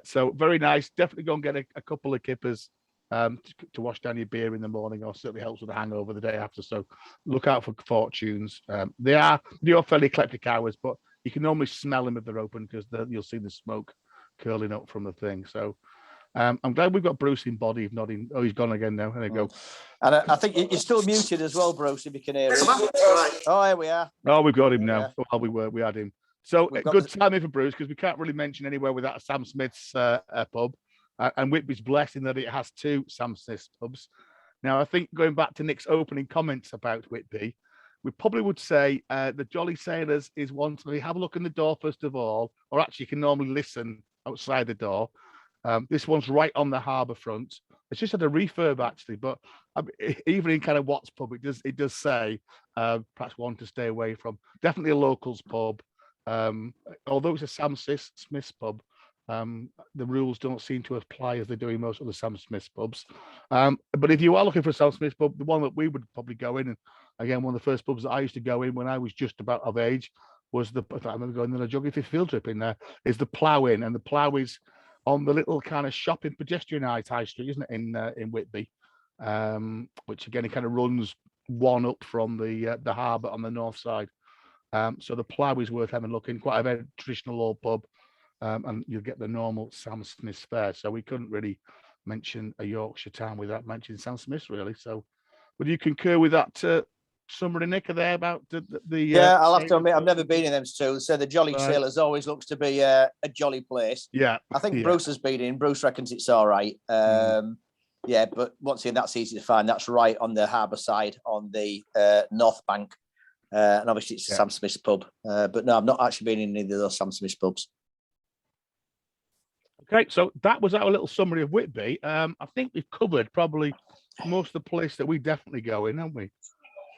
So very nice. Definitely go and get a couple of kippers to wash down your beer in the morning, or certainly helps with the hangover the day after. So look out for Fortunes. They are fairly eclectic hours, but you can normally smell them if they're open because you'll see the smoke curling up from the thing. So I'm glad we've got Bruce in body, if not in. Oh, he's gone again now. There you go. And I think you're still muted as well, Bruce, if you can hear us. Oh, here we are. Oh, we've got him now. Yeah. Well, we had him. So good timing for Bruce, because we can't really mention anywhere without a Sam Smith's pub. And Whitby's blessed in that it has 2 Sam Smith's pubs. Now, I think going back to Nick's opening comments about Whitby, we probably would say the Jolly Sailors is one to have a look in the door first of all, or actually you can normally listen outside the door. This one's right on the harbour front. It's just had a refurb actually, but even in kind of Watts pub, it does say perhaps one to stay away from. Definitely a locals pub. Although it's a Sam Smith's pub, the rules don't seem to apply as they do in most of the Sam Smith's pubs. But if you are looking for a Sam Smith's pub, the one that we would probably go in, and again, one of the first pubs that I used to go in when I was just about of age was I remember going on a geography field trip in there, is the Plough Inn. And the Plough is on the little kind of shopping pedestrianised high street, isn't it, in Whitby? Which again, it kind of runs one up from the harbour on the north side. So the Plough is worth having a look in. Quite a very traditional old pub, and you'll get the normal Sam Smith's fare. So we couldn't really mention a Yorkshire town without mentioning Sam Smith's, really. So would you concur with that summary, Nick, there about the yeah, I'll have to admit, I've never been in them two. So the Jolly Sailors always looks to be a jolly place. Yeah. I think Bruce has been in. Bruce reckons it's all right. Yeah, but once again, that's easy to find. That's right on the harbour side on the north bank. And obviously it's Sam Smith's pub. But no, I've not actually been in either of those Sam Smith's pubs. Okay, so that was our little summary of Whitby. I think we've covered probably most of the place that we definitely go in, haven't we?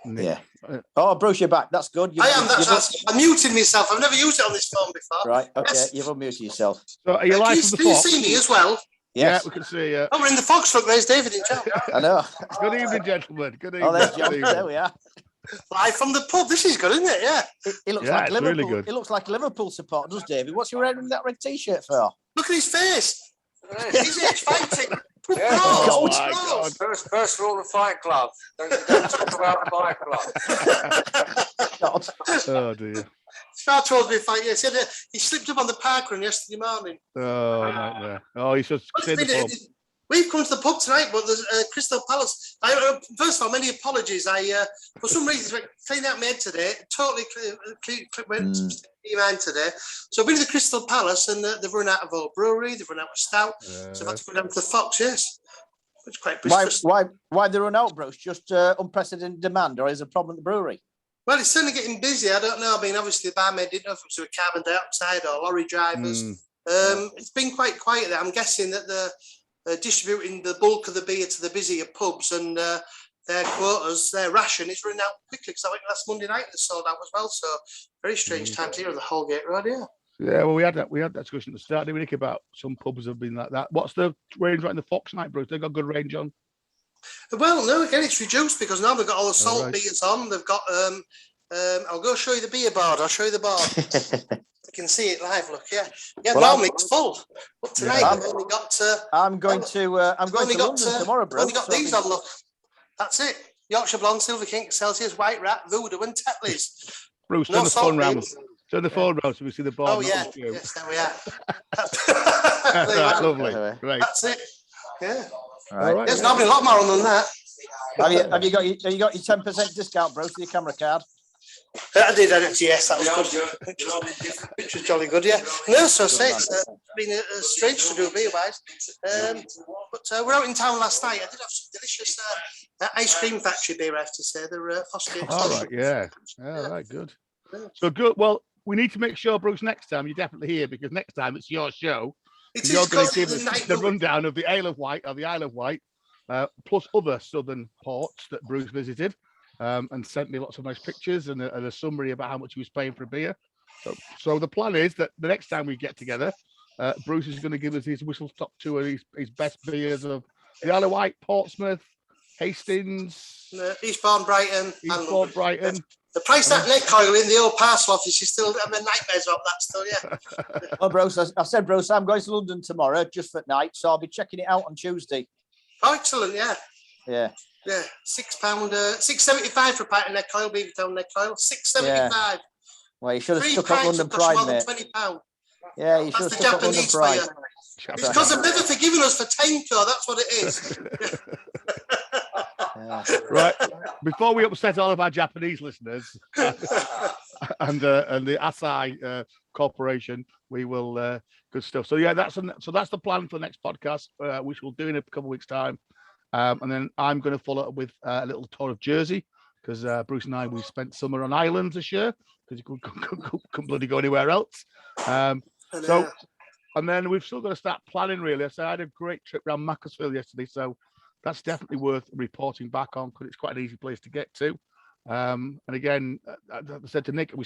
Nick? Yeah. Oh, Bruce, you're back. That's good. I am. I'm muting myself. I've never used it on this phone before. Right. Okay. Yes. You've unmuted yourself. So are you live from the Can you Fox? see me as well? Yes. Yeah, we can see you. Oh, we're in the Fox. Look, there's David in chat. I know. Good evening, gentlemen. Good evening. Oh, there's John. There we are. Live from the pub. This is good, isn't it? Yeah. It looks like Liverpool. Really good. It looks like a Liverpool supporter, does David? What's he wearing that red T-shirt for? Look at his face. He's fighting. Yeah. Oh, my God. First rule of Fight Club. Don't talk about Fight Club. Oh, dear. Star told me fight. Yeah, he said he slipped up on the park run yesterday morning. Oh, nightmare. Oh, he's just stayed in the pub. We've come to the pub tonight, but there's Crystal Palace. First of all, many apologies. For some reason, cleaned out my head today. Totally went in mind today. So I've been to the Crystal Palace, and they've run out of old Brewery. They've run out of Stout. So I've had to go down to the Fox. Yes, it's quite. Why they run out, Bruce? Just unprecedented demand, or is there a problem at the brewery? Well, it's certainly getting busy. I don't know. I mean, obviously the barmaid didn't know if it was a carbon dioxide or lorry drivers. It's been quite quiet there. I'm guessing that they're distributing the bulk of the beer to the busier pubs, and their quotas, their ration is running out quickly, because I think last Monday night they sold out as well. So very strange times here on the Holgate Road. Yeah, well, we had that discussion at the start, didn't we, Nick, about some pubs have been like that. What's the range right in the Fox night, Bruce? They've got good range on. Well, no, again, it's reduced because now they've got all the salt beers on. They've got I'll go show you the beer board. I'll show you the board. You can see it live. Look, yeah. Well, normally it's full, but tonight I've only got. I'm going to London tomorrow, bro. Only got these on. Look, that's it. Yorkshire Blonde, Silver King, Celsius, White Rat, Voodoo, and Tetley's. Bruce, turn the phone round. Turn the phone round so we see the board. Oh yeah, yes, there we are. That's lovely. Great. That's it. Yeah. All right. There's normally a lot more on than that. Have you got your 10% discount, Bruce, with your camera card? I did, yes, that was good. Which was jolly good, yeah. No, so say it's been strange to do beer-wise. But we're out in town last night. I did have some delicious ice cream factory beer, I have to say. They're Foster. All right, yeah. All right, good. So good. Well, we need to make sure, Bruce, next time you're definitely here, because next time it's your show. You're going to give us the rundown of the Isle of Wight, plus other southern ports that Bruce visited. And sent me lots of nice pictures and a summary about how much he was paying for a beer. So the plan is that the next time we get together, Bruce is going to give us his whistle-stop tour of his best beers of the Isle of Wight, Portsmouth, Hastings, Eastbourne, Brighton. Brighton. The price that neck coil in the old parcel office is still having nightmares about that still, yeah. Well, Bruce, I said, Bruce, I'm going to London tomorrow just for night, so I'll be checking it out on Tuesday. Oh, excellent, yeah. Yeah. Yeah, £6, $6.75 for a pint of neck oil, Beavertown neck oil, $6.75. Yeah. Well, you should have stuck up London Pride, mate. £20. Yeah, you should have stuck up London Pride. It's because they've never forgiven us for Tenco, that's what it is. Right. Before we upset all of our Japanese listeners, and the Asai Corporation. We will good stuff. So yeah, that's the plan for the next podcast, which we'll do in a couple of weeks' time. And then I'm going to follow up with a little tour of Jersey because Bruce and I we spent summer on islands this year because you couldn't bloody go anywhere else. So. And then we've still got to start planning, really. So I had a great trip around Macclesfield yesterday, so that's definitely worth reporting back on because it's quite an easy place to get to. And again, as I said to Nick, we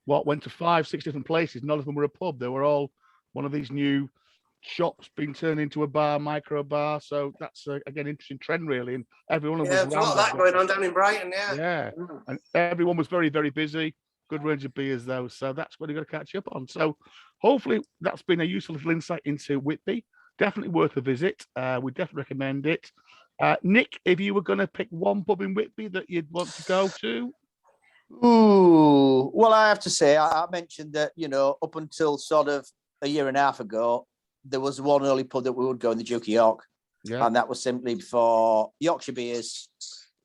went to 5-6 different places. None of them were a pub. They were all one of these new shops being turned into a bar, micro bar. So that's, again, interesting trend, really. And everyone was there's a lot of that going on down in Brighton, Yeah. And everyone was very, very busy. Good range of beers, though. So that's what you've got to catch up on. So hopefully that's been a useful little insight into Whitby. Definitely worth a visit. We definitely recommend it. Nick, if you were going to pick one pub in Whitby that you'd want to go to? Ooh, well, I have to say, I mentioned that, up until sort of a year and a half ago, there was one early pub that we would go in the Duke of York. Yeah. And that was simply for Yorkshire beers,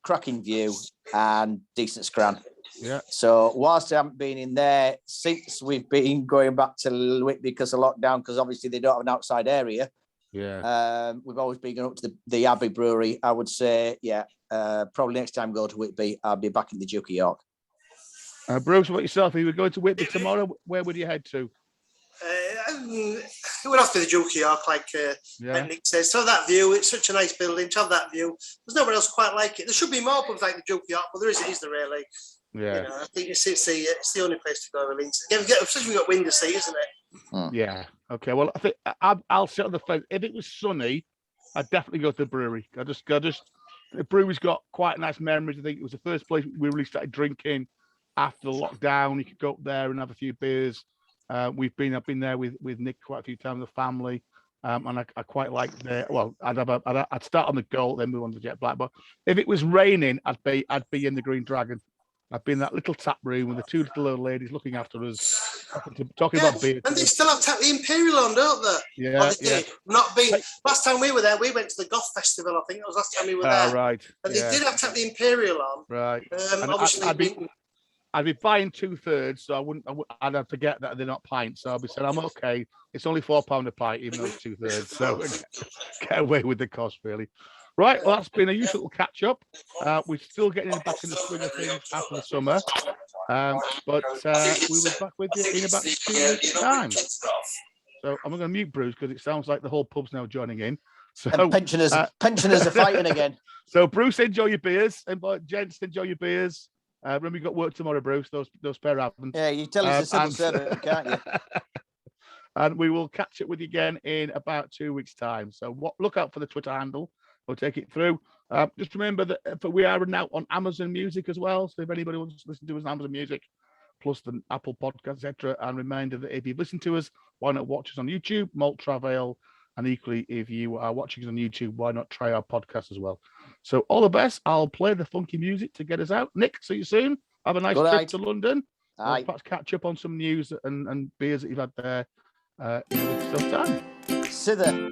cracking view, and decent scran. Yeah. So whilst I haven't been in there since we've been going back to Whitby because of lockdown, because obviously they don't have an outside area. Yeah. We've always been going up to the Abbey Brewery. I would say, probably next time I go to Whitby, I'll be back in the Duke of York. Bruce, what yourself? If you were going to Whitby tomorrow, where would you head to? It would have to be the Duke of York, like Nick says. To have that view, it's such a nice building. To have that view, there's nowhere else quite like it. There should be more pubs like the Duke of York, but there isn't, is there really? Yeah, I think it's the only place to go, really. Especially we've got window seat, isn't it? Yeah. Okay. Well, I think I'll sit on the fence. If it was sunny, I'd definitely go to the brewery. The brewery's got quite nice memories. I think it was the first place we really started drinking after the lockdown. You could go up there and have a few beers. I've been there with Nick quite a few times, the family. And I quite like I'd start on the Gold, then move on to Jet Black. But if it was raining, I'd be in the Green Dragon. I've been in that little tap room with the two little old ladies looking after us, talking about beer. And they still have the Imperial on, don't they? Yeah. Last time we were there, we went to the Goth Festival. I think it was last time we were there. Right. And they did have the Imperial on. Right. Obviously, I'd be buying 2/3, so I'd have to get that they're not pints. So I'll be saying, I'm okay. It's only £4 a pint, even though it's 2/3. So get away with the cost, really. Right, well, that's been a useful catch up. We're still getting back in the swing of things after the summer. But we will be back with you in about 2 weeks' time. So I'm going to mute Bruce because it sounds like the whole pub's now joining in. So and pensioners are fighting again. So Bruce, enjoy your beers. And gents, enjoy your beers. Remember, you got work tomorrow, Bruce. Those pair haven't. Yeah, you tell us a civil servant, can't you? And we will catch up with you again in about 2 weeks' time. So look out for the Twitter handle. We'll take it through. Just remember that we are now on Amazon Music as well. So if anybody wants to listen to us on Amazon Music, plus the Apple Podcast, etc., and reminder that if you've listened to us, why not watch us on YouTube, Malt Travail, and equally, if you are watching us on YouTube, why not try our podcast as well? So all the best. I'll play the funky music to get us out. Nick, see you soon. Have a nice trip to London. We'll perhaps catch up on some news and beers that you've had there in a week's time. Sither.